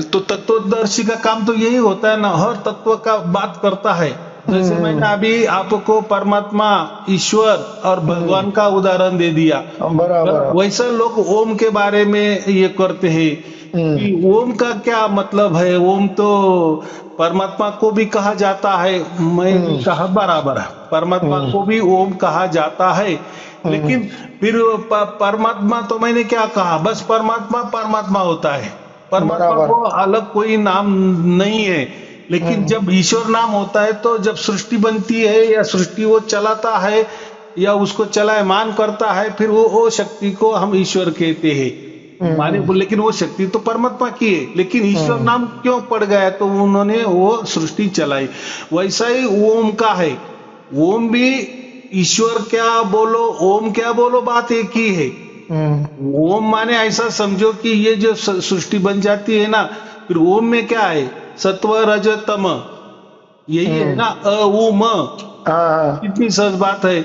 तो तत्वदर्शी का काम तो यही होता है ना, हर तत्व का बात करता है। जैसे मैंने अभी आपको परमात्मा ईश्वर और भगवान का उदाहरण दे दिया, बराबर। वैसा लोग ओम के बारे में ये करते हैं कि ओम का क्या मतलब है। ओम तो परमात्मा को भी कहा जाता है, मैं कहा बराबर है, परमात्मा को भी ओम कहा जाता है, लेकिन फिर परमात्मा तो मैंने क्या कहा, बस परमात्मा परमात्मा होता है, परमात्मा को अलग कोई नाम नहीं है। लेकिन जब ईश्वर नाम होता है तो जब सृष्टि बनती है या सृष्टि वो चलाता है या उसको चलायमान करता है, फिर वो शक्ति को हम ईश्वर कहते हैं माने। लेकिन वो शक्ति तो परमात्मा की है, लेकिन ईश्वर नाम क्यों पड़ गया, तो उन्होंने वो सृष्टि चलाई। वैसा ही ओम का है, ओम भी ईश्वर क्या बोलो ओम क्या बोलो बात एक ही है। ओम माने ऐसा समझो कि ये जो सृष्टि बन जाती है ना, फिर ओम में क्या है, सत्व रज तम, यही है ना, अ उ म, कितनी सहज बात है।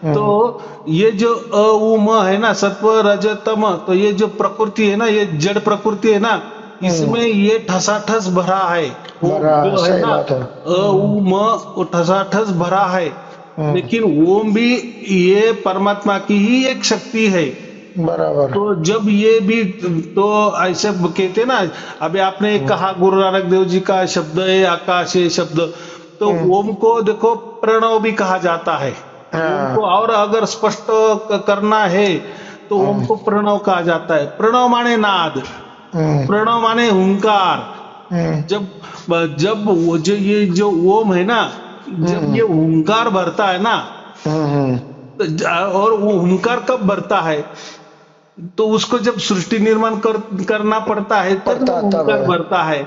तो ये जो अ उ म है ना, सत्व रज तम, तो ये जो प्रकृति है ना, ये जड़ प्रकृति है ना, इसमें ये ठसाठस भरा है, जो है ना अ उ म, वो ठसाठस भरा है। लेकिन ओम भी ये परमात्मा की ही एक शक्ति है। बराबर। तो जब ये भी तो ऐसे कहते ना, अभी आपने कहा गुरु नानक देव जी का शब्द है आकाश है शब्द, तो ओम को देखो प्रणव भी कहा जाता है। ओम को और अगर स्पष्ट करना है तो ओम को प्रणव कहा जाता है। प्रणव माने नाद, प्रणव माने हुंकार। जब वो जो ये जो ओम है ना, जब ये हुंकार भरता है ना, और वो हुंकार कब भरता है, तो उसको जब सृष्टि निर्माण करना पड़ता है तब हुंकार भरता है।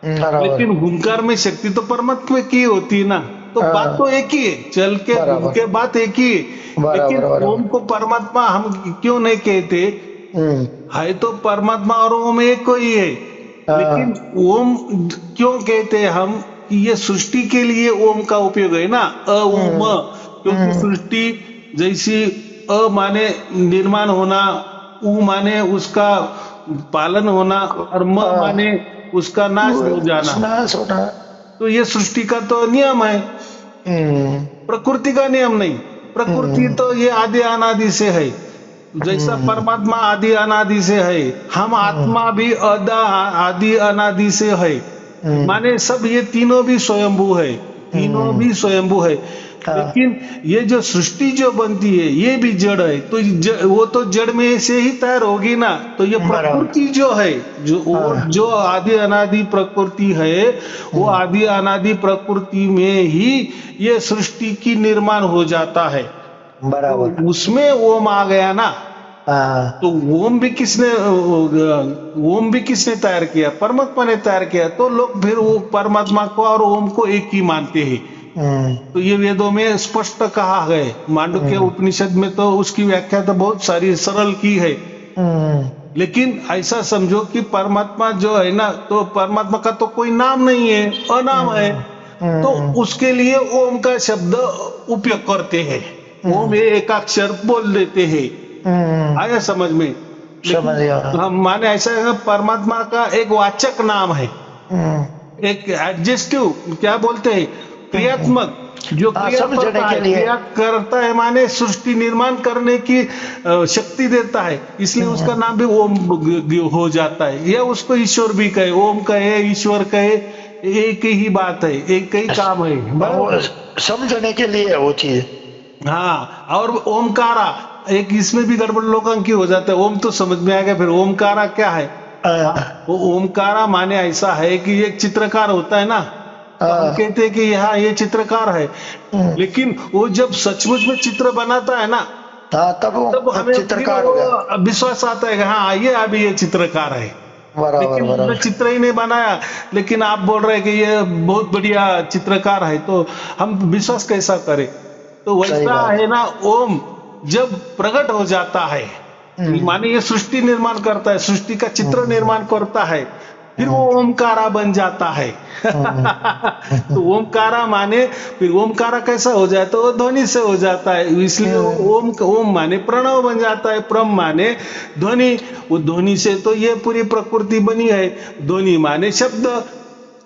लेकिन हुंकार में शक्ति तो परमात्मा की होती है ना, तो बात तो एक ही है, चल के बात एक ही है। लेकिन ओम को परमात्मा हम क्यों नहीं कहते, है तो परमात्मा और ओम एक ही है। लेकिन ओम क्यों कहते हैं हम, कि ये सृष्टि के लिए ओम का उपयोग है ना, अ उ म, क्योंकि सृष्टि जैसी अ माने निर्माण होना, उ माने उसका पालन होना, और म माने उसका नाश हो जाना। तो ये सृष्टि का तो नियम है, प्रकृति का नियम नहीं। प्रकृति तो ये आदि अनादि से है, जैसा परमात्मा आदि अनादि से है, हम आत्मा भी आदि अनादि से है। माने सब ये तीनों भी स्वयंभू है, तीनों भी स्वयंभू है। लेकिन ये जो सृष्टि जो बनती है ये भी जड़ है, तो वो तो जड़ में से ही तैयार होगी ना। तो ये प्रकृति जो है, जो आदि अनादि प्रकृति है, वो आदि अनादि प्रकृति में ही ये सृष्टि की निर्माण हो जाता है। बराबर। तो उसमें ओम आ गया ना, तो ओम भी किसने तैयार किया, परमात्मा ने तैयार किया। तो लोग फिर वो परमात्मा को और ओम को एक ही मानते हैं। तो ये वेदों में स्पष्ट कहा है, मांडुक्य उपनिषद में तो उसकी व्याख्या तो बहुत सारी सरल की है। लेकिन ऐसा समझो कि परमात्मा जो है ना, तो परमात्मा का तो कोई नाम नहीं है, अनाम है, तो उसके लिए ओम का शब्द उपयोग करते हैं। ओम एकाक्षर बोल देते हैं। आया समझ में? समझ गया। हम माने ऐसा है, परमात्मा का एक वाचक नाम है, एक एडजेक्टिव क्या बोलते हैं, क्रियात्मक, जो क्रिया करता है, माने सृष्टि निर्माण करने की शक्ति देता है, इसलिए उसका नाम भी ओम हो जाता है। या उसको ईश्वर भी कहे, ओम कहे ईश्वर कहे, एक ही बात है, एक ही काम है, समझने के लिए वो चीज। हाँ, और ओमकारा एक, इसमें भी गड़बड़ लोगों की हो जाता है। ओम तो समझ में आ गया, फिर ओमकारा क्या है? वो ओमकारा माने ऐसा है कि एक चित्रकार होता है ना, तो हम कहते हैं कि यहाँ ये चित्रकार है, लेकिन वो जब सचमुच में चित्र बनाता है ना, तब हमें चित्रकार विश्वास आता है कि हाँ ये अभी ये चित्रकार है। लेकिन उसने चित्र ही नहीं बनाया, लेकिन आप बोल रहे हैं कि ये बहुत बढ़िया चित्रकार है, तो हम विश्वास कैसा करें? तो वैसा है ना, ओम जब प्रकट हो जाता है, माने ये सृष्टि निर्माण करता है, सृष्टि का चित्र निर्माण करता है, फिर वो ओमकारा बन जाता है। तो ओमकारा माने, फिर ओमकारा कैसा हो जाए, तो वो ध्वनि से हो जाता है, इसलिए ओम माने प्रणव बन जाता है, प्रम माने ध्वनि, वो ध्वनि से तो ये पूरी प्रकृति बनी है। ध्वनि माने शब्द,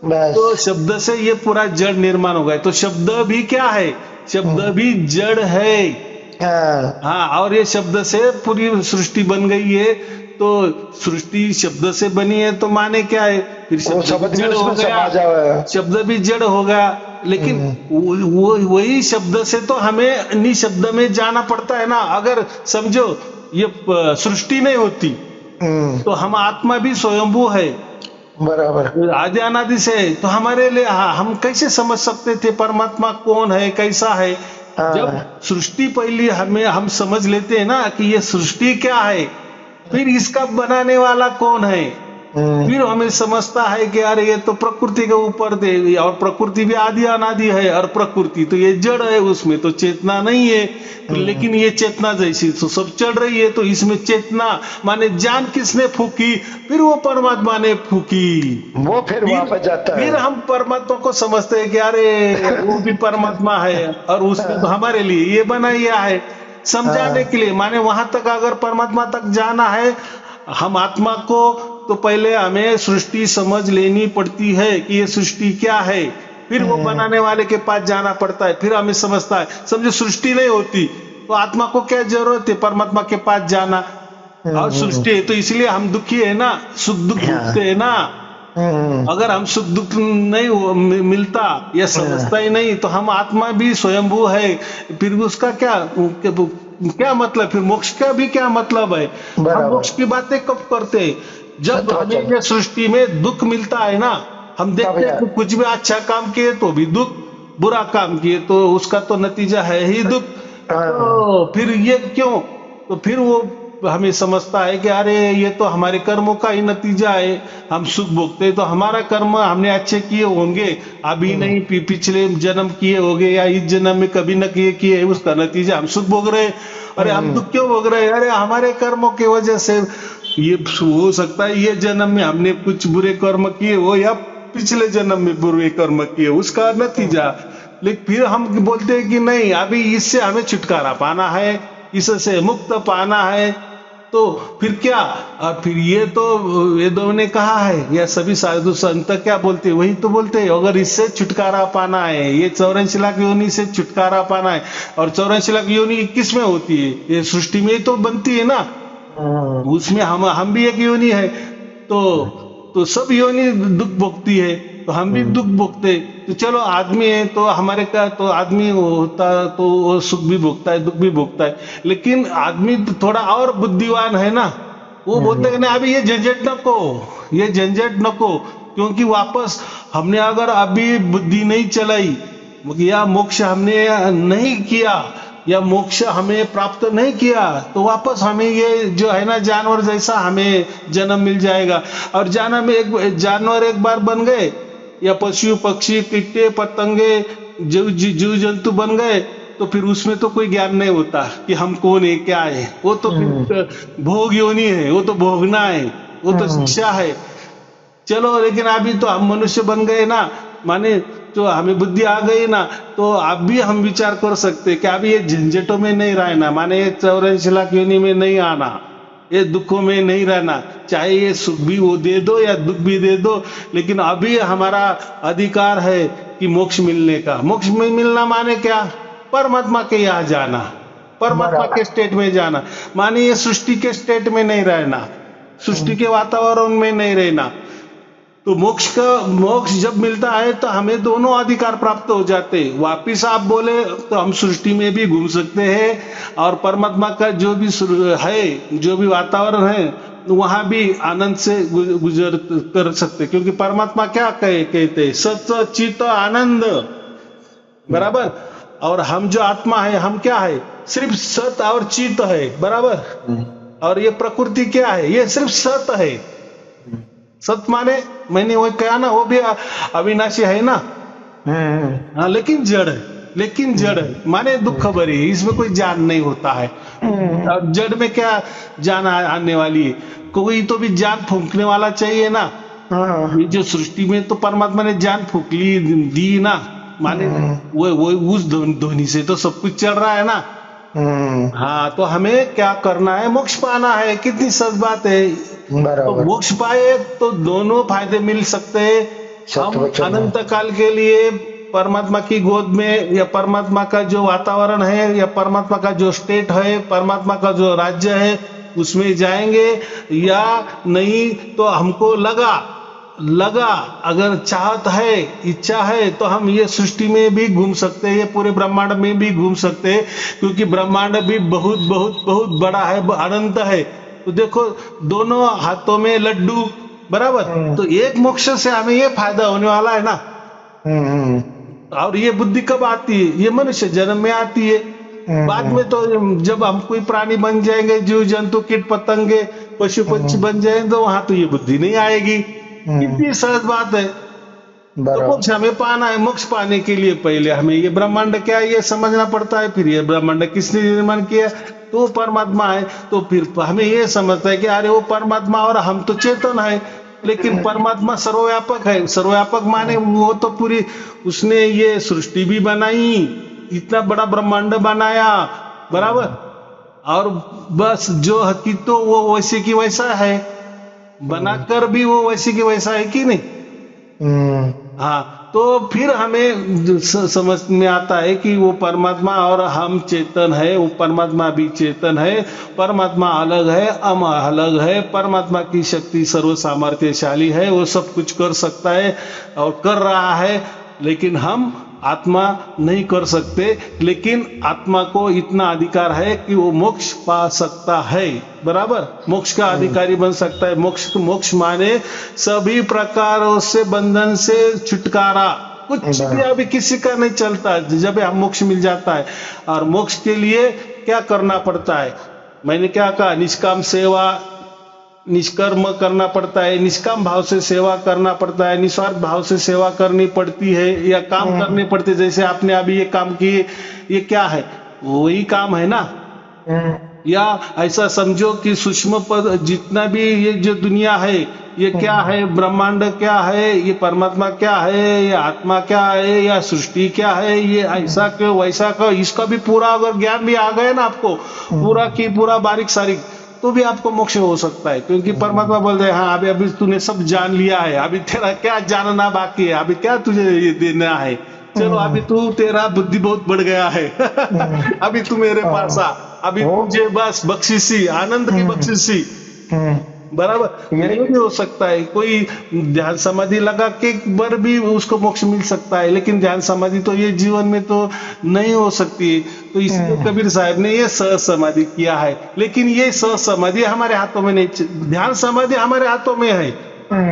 तो शब्द से ये पूरा जड़ निर्माण हो गया। तो शब्द भी क्या है, शब्द भी जड़ है। हाँ, और ये शब्द से पूरी सृष्टि बन गई है। तो सृष्टि शब्द से बनी है, तो माने क्या है, फिर शब्द जड़ हो गया, शब्द भी जड़ हो गया। लेकिन वही शब्द से तो हमें निशब्द में जाना पड़ता है ना। अगर समझो ये सृष्टि नहीं होती तो हम आत्मा भी स्वयंभू है, बराबर। आदि अनादि से है। तो हमारे लिए हम कैसे समझ सकते थे परमात्मा कौन है, कैसा है? जब हाँ। सृष्टि पहली हम समझ लेते हैं ना कि ये सृष्टि क्या है, फिर इसका बनाने वाला कौन है, फिर हमें समझता है कि अरे ये तो प्रकृति के ऊपर दे, और प्रकृति भी आदि अनादि है, और प्रकृति तो ये जड़ है, उसमें तो चेतना नहीं है। तो लेकिन ये चेतना जैसी तो सब चल रही है, तो इसमें चेतना माने जान किसने फूकी? फिर वो परमात्मा ने फूकी। वो फिर वापस जाता फिर है। हम परमात्मा को समझते हैं कि अरे वो भी परमात्मा है, और उसने तो हमारे लिए ये बनाया है समझाने के लिए। माने वहां तक अगर परमात्मा तक जाना है हम आत्मा को, तो पहले हमें सृष्टि समझ लेनी पड़ती है कि ये सृष्टि क्या है, फिर वो बनाने वाले के पास जाना पड़ता है, फिर हमें समझता है। समझो सृष्टि नहीं होती तो आत्मा को क्या जरूरत है परमात्मा के पास जाना? और सृष्टि है तो इसलिए हम दुखी है ना, सुख दुख भोगते है ना। अगर हम सुख दुख नहीं मिलता या समझता ही नहीं तो हम आत्मा भी स्वयंभू है, फिर उसका क्या मतलब? फिर मोक्ष का भी क्या मतलब है? हम मोक्ष की बातें कब करते हैं? जब हमें ये सृष्टि में दुख मिलता है ना, हम देखते हैं कि कुछ भी अच्छा काम किए तो भी दुख, बुरा काम किए तो उसका तो नतीजा है ही दुख। तो फिर ये क्यों? तो फिर वो हमें समझता है कि अरे ये तो हमारे कर्मों का ही नतीजा है। हम सुख भोगते तो हमारा कर्म हमने अच्छे किए होंगे, अभी नहीं पिछले जन्म किए होंगे, या इस जन्म में कभी न किए, उसका नतीजा हम सुख भोग रहे। अरे हम दुख क्यों भोग रहे? अरे हमारे कर्मों की वजह से। ये हो सकता है ये जन्म में हमने कुछ बुरे कर्म किए हो, या पिछले जन्म में बुरे कर्म किए, उसका नतीजा। लेकिन फिर हम बोलते हैं कि नहीं, अभी इससे हमें छुटकारा पाना है, इससे मुक्त पाना है। तो फिर क्या? और फिर ये तो वेदों ने कहा है, या सभी साधु संत क्या बोलते हैं? वही तो बोलते हैं, अगर इससे छुटकारा पाना है, ये 84 लाख योनि से छुटकारा पाना है। और 84 लाख योनि किस में होती है? ये सृष्टि में ही तो बनती है ना, उसमें हम भी एक योनि है। तो सब योनि दुख भोगती है, तो हम भी दुख भोगते। तो चलो आदमी है तो हमारे का तो आदमी होता तो वो सुख भी भोगता है, दुख भी भोगता है। लेकिन आदमी थोड़ा और बुद्धिमान है ना, वो बोलते हैं ना अभी ये झंझट नको, ये झंझट नको, क्योंकि वापस हमने अगर अभी बुद्धि नहीं चलाई, या मोक्ष हमने नहीं किया, या मोक्ष हमें प्राप्त नहीं किया, तो वापस हमें ये जो है ना जानवर जैसा हमें जन्म मिल जाएगा। और जानवर एक बार बन गए, या पशु पक्षी कीटे पतंगे जीव जंतु बन गए, तो फिर उसमें तो कोई ज्ञान नहीं होता कि हम कौन है क्या है। वो तो फिर भोग योनि है, वो तो भोगना है, वो तो शिक्षा है। चलो लेकिन अभी तो हम मनुष्य बन गए ना, माने तो हमें बुद्धि आ गई ना, तो अब भी हम विचार कर सकते कि अभी ये झंझटों में नहीं रहना, माने 84 लाख योनि में नहीं आना, ये दुखों में नहीं रहना। चाहे ये सुख भी वो दे दो या दुख भी दे दो, लेकिन अभी हमारा अधिकार है कि मोक्ष मिलने का। मोक्ष में मिलना माने क्या? परमात्मा के यहाँ जाना, परमात्मा के स्टेट में जाना। माने ये सृष्टि के स्टेट में नहीं रहना, सृष्टि के वातावरण में नहीं रहना। तो मोक्ष जब मिलता है तो हमें दोनों अधिकार प्राप्त हो जाते हैं। वापिस आप बोले तो हम सृष्टि में भी घूम सकते हैं, और परमात्मा का जो भी है, जो भी वातावरण है, वहां भी आनंद से गुजर कर सकते, क्योंकि परमात्मा क्या कहते हैं? सत चित आनंद, बराबर। और हम जो आत्मा है, हम क्या है? सिर्फ सत और चित है, बराबर। और ये प्रकृति क्या है? ये सिर्फ सत है। सत माने मैंने वो कहा ना, वो भी अविनाशी है ना, हाँ, लेकिन जड़ है, लेकिन जड़ है माने दुख भरी है, इसमें कोई जान नहीं होता है। अब जड़ में क्या जान आने वाली है? कोई तो भी जान फूंकने वाला चाहिए ना। ये जो सृष्टि में तो परमात्मा ने जान फूंक दी ना, माने वो उस ध्वनि से तो सब कुछ चल रहा है ना। हाँ, तो हमें क्या करना है? मोक्ष पाना है। कितनी सच बात है। तो मोक्ष पाए तो दोनों फायदे मिल सकते हैं। हम अनंत काल के लिए परमात्मा की गोद में, या परमात्मा का जो वातावरण है, या परमात्मा का जो स्टेट है, परमात्मा का जो राज्य है, उसमें जाएंगे। या नहीं तो हमको लगा अगर चाहत है, इच्छा है, तो हम ये सृष्टि में भी घूम सकते हैं, ये पूरे ब्रह्मांड में भी घूम सकते हैं, क्योंकि ब्रह्मांड भी बहुत बहुत बहुत बड़ा है, अनंत है। तो देखो दोनों हाथों में लड्डू, बराबर। तो एक मोक्ष से हमें ये फायदा होने वाला है ना। और ये बुद्धि कब आती है? ये मनुष्य जन्म में आती है। बाद में तो जब हम कोई प्राणी बन जाएंगे, जीव जंतु कीट पतंगे पशु पक्षी बन जाएंगे, तो वहां तो ये बुद्धि नहीं आएगी। कितनी सहज बात है। तो मोक्ष हमें पाना है। मोक्ष पाने के लिए पहले हमें ये ब्रह्मांड क्या है ये समझना पड़ता है। फिर ये ब्रह्मांड किसने निर्माण किया? तो वो परमात्मा है। तो फिर हमें ये समझता है कि अरे वो परमात्मा और हम तो चेतन है। लेकिन परमात्मा सर्वव्यापक है। सर्वव्यापक माने वो तो पूरी उसने ये सृष्टि भी बनाई, इतना बड़ा ब्रह्मांड बनाया, बराबर। और बस जो हकीकत तो वो वैसे की वैसा है, बनाकर भी वो वैसे की वैसा है कि नहीं। हाँ, तो फिर हमें समझ में आता है कि वो परमात्मा और हम चेतन है। वो परमात्मा भी चेतन है। परमात्मा अलग है, हम अलग है। परमात्मा की शक्ति सर्व सामर्थ्यशाली है, वो सब कुछ कर सकता है और कर रहा है। लेकिन हम आत्मा नहीं कर सकते। लेकिन आत्मा को इतना अधिकार है कि वो मोक्ष पा सकता है, बराबर। मोक्ष का अधिकारी बन सकता है। मोक्ष माने सभी प्रकारों से बंधन से छुटकारा। कुछ भी अभी किसी का नहीं चलता जब हम मोक्ष मिल जाता है। और मोक्ष के लिए क्या करना पड़ता है? मैंने क्या कहा? निष्काम सेवा, निष्कर्म करना पड़ता है, निष्काम भाव से सेवा करना पड़ता है, निस्वार्थ भाव से सेवा करनी पड़ती है, या काम करने पड़ते। जैसे आपने अभी ये काम किए, ये क्या है? वही काम है ना। या ऐसा समझो कि सूक्ष्म पद जितना भी ये जो दुनिया है, ये क्या है? ब्रह्मांड क्या है? ये परमात्मा क्या है? ये आत्मा क्या है? या सृष्टि क्या है? ये ऐसा क्यों वैसा क्यों? इसका भी पूरा अगर ज्ञान भी आ गया ना आपको, पूरा की पूरा बारीक सारीक, तो भी आपको मोक्ष हो सकता है। क्योंकि परमात्मा बोल रहे हैं हाँ अभी तूने सब जान लिया है, अभी तेरा क्या जानना बाकी है, अभी क्या तुझे ये देना है। चलो अभी तू, तेरा बुद्धि बहुत बढ़ गया है। अभी तू मेरे पास आ, अभी तुझे बस बख्शिशी, आनंद की बख्शिशी, बराबर। ये भी हो सकता है। कोई ध्यान समाधि लगा के बर भी उसको मोक्ष मिल सकता है। लेकिन ध्यान समाधि तो ये जीवन में तो नहीं हो सकती। तो इसलिए कबीर साहब ने ये सह समाधि किया है। लेकिन ये सह समाधि हमारे हाथों में नहीं। ध्यान समाधि हमारे हाथों में है,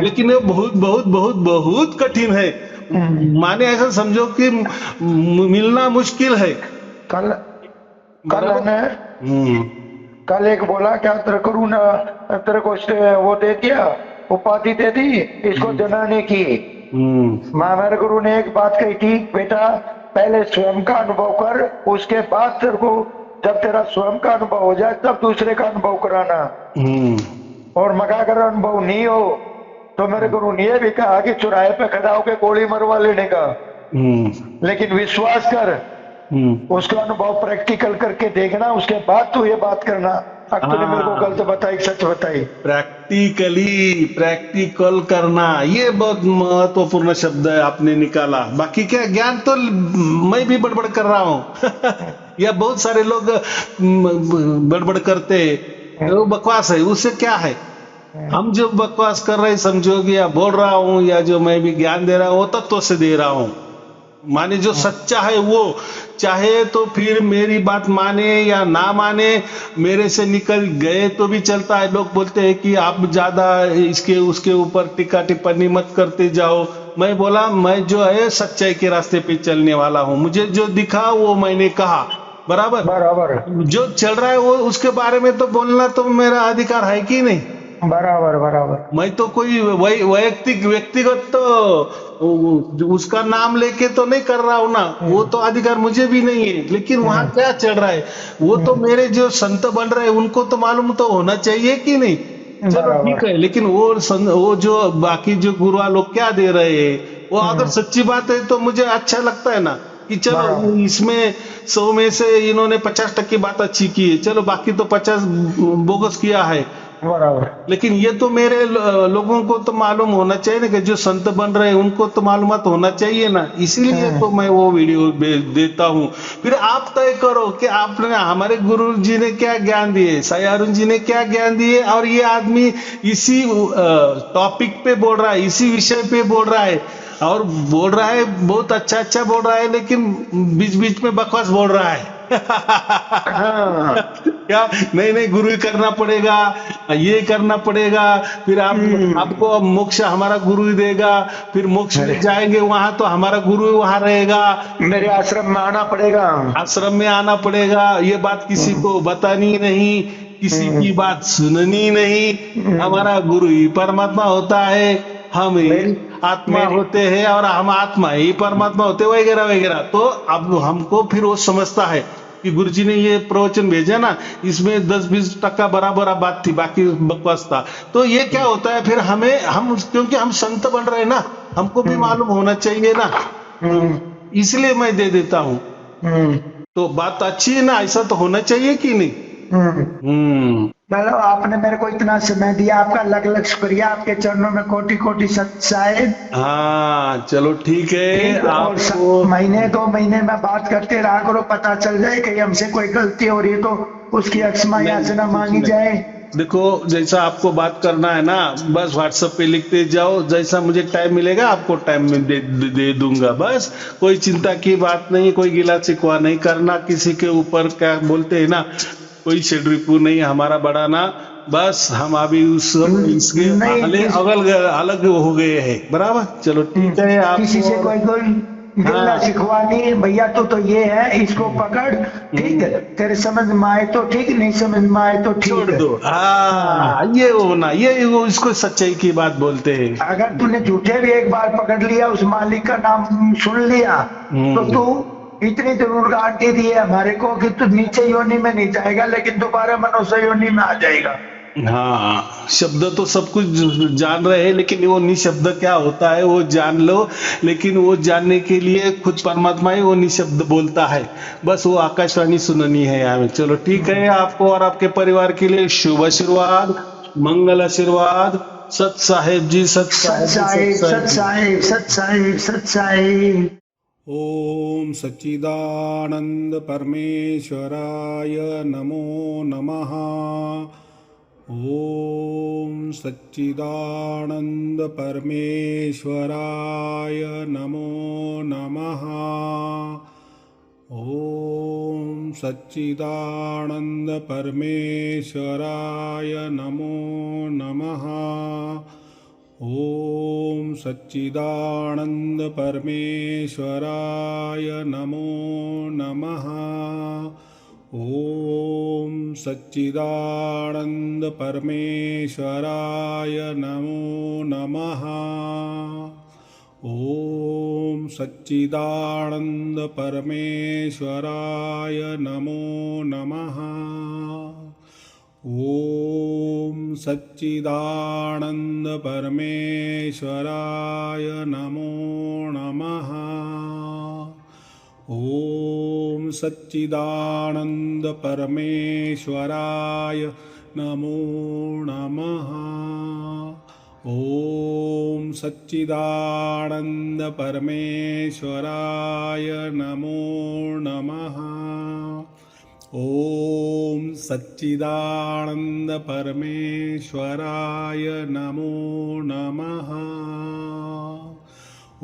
लेकिन ये बहुत बहुत बहुत बहुत कठिन है। माने ऐसा समझो कि मिलना मुश्किल है। कल एक बोला क्या तेरे को ना, तेरे को वो दे दिया, उपाधि दे दी इसको जनाने की। मेरे गुरु ने एक बात कही थी, बेटा पहले स्वयं का अनुभव कर, उसके बाद तेरे को जब तेरा स्वयं का अनुभव हो जाए तब दूसरे का अनुभव कराना। और मगा कर अनुभव नहीं हो तो मेरे गुरु ने यह भी कहा कि चौराहे पे खड़ा होकर गोली मरवा लेने का। लेकिन विश्वास कर, उसका अनुभव प्रैक्टिकल करके देखना, उसके बाद तू ये बात करना। अब तूने मेरे को गलत बताई, सच बताई। प्रैक्टिकल करना, ये बहुत महत्वपूर्ण शब्द है आपने निकाला। बाकी क्या ज्ञान तो मैं भी बड़बड़ कर रहा हूँ। या बहुत सारे लोग बड़बड़ करते हैं, वो बकवास है। उससे क्या है? हम जो बकवास कर रहे समझोगे, या बोल रहा हूँ, या जो मैं भी ज्ञान दे रहा हूँ वो तत्व से दे रहा हूँ। माने जो सच्चा है वो, चाहे तो फिर मेरी बात माने या ना माने, मेरे से निकल गए तो भी चलता है। लोग बोलते हैं कि आप ज्यादा इसके उसके ऊपर टिक्का टिप्पणी मत करते जाओ। मैं बोला मैं जो है सच्चाई के रास्ते पे चलने वाला हूँ। मुझे जो दिखा वो मैंने कहा, बराबर। जो चल रहा है वो उसके बारे में तो बोलना तो मेरा अधिकार है कि नहीं? बराबर। मैं तो कोई व्यक्तिगत तो उसका नाम लेके तो नहीं कर रहा हूं ना, वो तो अधिकार मुझे भी नहीं है। लेकिन वहां क्या चल रहा है वो तो मेरे जो संत बन रहे हैं उनको तो मालूम तो होना चाहिए कि नहीं? चलो ठीक है। लेकिन वो जो बाकी जो गुरुआ लोग क्या दे रहे हैं, वो अगर सच्ची बात है तो मुझे अच्छा लगता है ना कि चलो इसमें 100 में से इन्होंने 50% बात अच्छी की है, चलो बाकी तो 50 बोगस किया है, बराबर। लेकिन ये तो मेरे लोगों को तो मालूम होना चाहिए ना, कि जो संत बन रहे हैं उनको तो मालूमात होना चाहिए ना। इसीलिए तो मैं वो वीडियो देता हूँ। फिर आप तय करो कि आपने, हमारे गुरु जी ने क्या ज्ञान दिए, साई अरुण जी ने क्या ज्ञान दिए, और ये आदमी इसी टॉपिक पे बोल रहा है, इसी विषय पे बोल रहा है, और बोल रहा है बहुत अच्छा बोल रहा है, लेकिन बीच बीच में बकवास बोल रहा है। हाँ क्या? नहीं नहीं, गुरु ही करना पड़ेगा, ये करना पड़ेगा, फिर आपको अब मोक्ष हमारा गुरु ही देगा, फिर मोक्ष में अरे जाएंगे वहां तो हमारा गुरु ही वहां रहेगा, मेरे आश्रम में आना पड़ेगा। आश्रम में आना पड़ेगा। ये बात किसी को बतानी नहीं, किसी की बात सुननी नहीं। हमारा गुरु ही परमात्मा होता है, हम ही मेरी आत्मा मेरी होते हैं, और हम आत्मा ही परमात्मा होते हैं, वगैरह वगैरह। तो अब हमको फिर वो समझता है कि गुरु जी ने ये प्रवचन भेजा ना, इसमें 10-20% बराबर बात थी, बाकी बकवास था। तो ये क्या होता है फिर हम क्योंकि हम संत बन रहे हैं ना, हमको भी मालूम होना चाहिए ना, हम्म, इसलिए मैं दे देता हूँ। हम्म, तो बात अच्छी है ना, ऐसा तो होना चाहिए कि नहीं? हम्म। हम्म। चलो आपने मेरे को इतना समय दिया, आपका अलग अलग शुक्रिया, आपके चरणों में कोटि कोटि सत्साए। हाँ चलो ठीक है ठीक, और आपको। महीने 2 महीने में बात करते रहा करो, पता चल जाए कि हमसे कोई गलती हो रही है तो उसकी क्षमा नहीं याचना कुछ मांगी नहीं, जाए। देखो जैसा आपको बात करना है ना, बस व्हाट्सएप पे लिखते जाओ, जैसा मुझे टाइम मिलेगा आपको टाइम में दे दूंगा। बस कोई चिंता की बात नहीं, कोई गिला शिकवा नहीं करना किसी के ऊपर, क्या बोलते हैं ना, कोई शेड्रिपू नहीं हमारा बढ़ाना। बस हम अभी उस इसके नहीं अलग अलग हो गए हैं, बराबर। चलो ठीक है किसी आपको। से कोई कोई गिल्ला हाँ। शिकवा नहीं भैया, तो ये है, इसको पकड़, ठीक है, तेरे समझ में आए तो ठीक, नहीं समझ में आए तो छोड़ ठीक है। दो, हाँ, हाँ ये होना, ये वो इसको सच्चाई की बात बोलते हैं। अगर तूने झूठे भी एक बार पकड़ लिया, उस मालिक का नाम सुन लिया, तो हम्म। तू इतनी जरूर गारंटी दी है हमारे को कि तू नीचे योनि में नहीं जाएगा, लेकिन दोबारा मनुष्य योनि में आ जाएगा। हाँ शब्द तो सब कुछ जान रहे हैं, लेकिन वो निशब्द क्या होता है वो जान लो। लेकिन वो जानने के लिए खुद परमात्मा ही वो निशब्द बोलता है, बस वो आकाशवाणी सुननी है हमें। चलो ठीक है, आपको और आपके परिवार के लिए शुभ आशीर्वाद, मंगल आशीर्वाद। सत साहेब जी, सत सत साहेब जी, सत साहिब, साहेब सत जी। साहिब, सत साहिब, सत साहिब। ओम सच्चिदानंद परमेश्वराय नमो नमः। ओम सच्चिदानंद परमेश्वराय नमो नमः। ओम सच्चिदानंद परमेश्वराय नमो नमः। ओम सच्चिदानंद परमेश्वराय नमो नमः। ओम सच्चिदानंद परमेश्वराय नमो नमः। ओम सच्चिदानंद परमेश्वराय नमो नमः। ओम सच्चिदानंद परमेश्वराय नमो नमः। ओम सच्चिदानंद परमेश्वराय नमो नमः। ओम सच्चिदानंद परमेश्वराय नमो नमः। ओम सच्चिदानंद परमेश्वराय नमो नमः।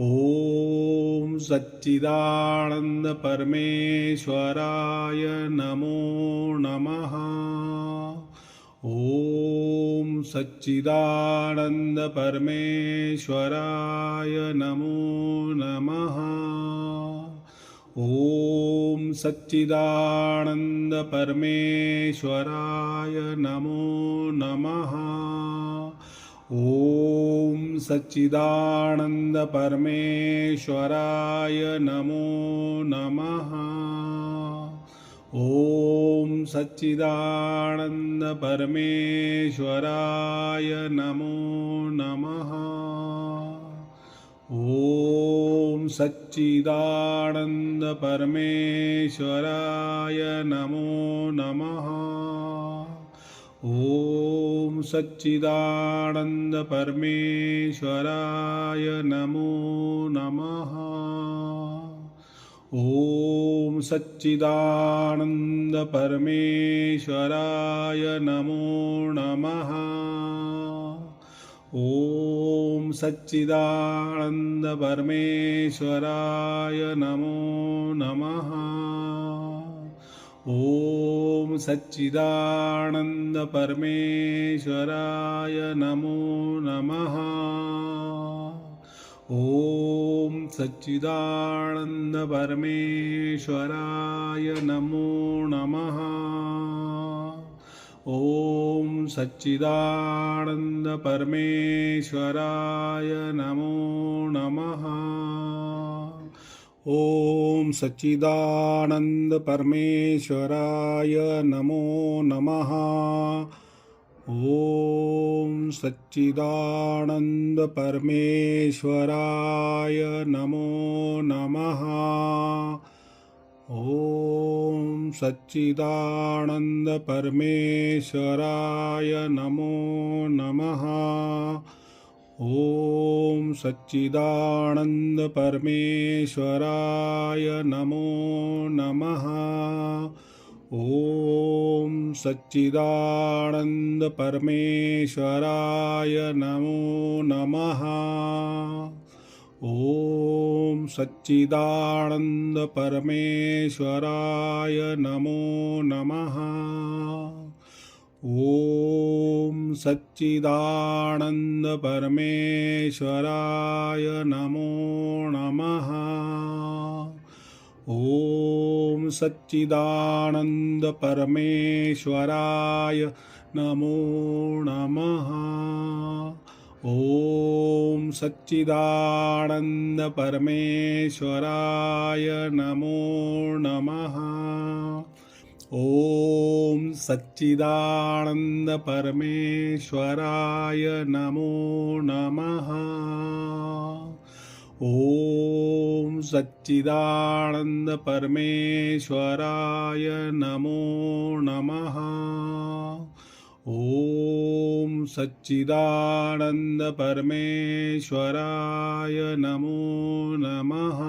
ओम सच्चिदानंद परमेश्वराय नमो नमः। ओम सच्चिदानंद परमेश्वराय नमो नमः। ओम सच्चिदानंद परमेश्वराय नमो नमः। ओम सच्चिदानंद परमेश्वराय नमो नमः। ओम सच्चिदानंद परमेश्वराय नमो नमः। ओम सच्चिदानंद परमेश्वराय नमो नमः। ओम सच्चिदानंद परमेश्वराय नमो नमः। ओम सच्चिदानंद परमेश्वराय नमो नमः। ओम सच्चिदानंद परमेश्वराय नमो नमः। ॐ सच्चिदानंद परमेश्वराय नमो नमः। ॐ सच्चिदानंद परमेश्वराय नमो नमः। ॐ सच्चिदानंद परमेश्वराय नमो नमः। ॐ सच्चिदानंद परमेश्वराय नमो नमः। ॐ सच्चिदानंद परमेश्वराय नमो नमः। ॐ सच्चिदानंद परमेश्वराय नमो नमः। ॐ सच्चिदानंद परमेश्वराय नमो नमः। ॐ सच्चिदानंद परमेश्वराय नमो नमः। ॐ सच्चिदानंद परमेश्वराय नमो नमः। ॐ सच्चिदानंद परमेश्वराय नमो नमः। ॐ सच्चिदानंद परमेश्वराय नमो नमः। ॐ सच्चिदानंद परमेश्वराय नमो नमः। ॐ सच्चिदानंद परमेश्वराय नमो नमः। ॐ सच्चिदानंद परमेश्वराय नमो नमः। ॐ सच्चिदानंद परमेश्वराय नमो नमः।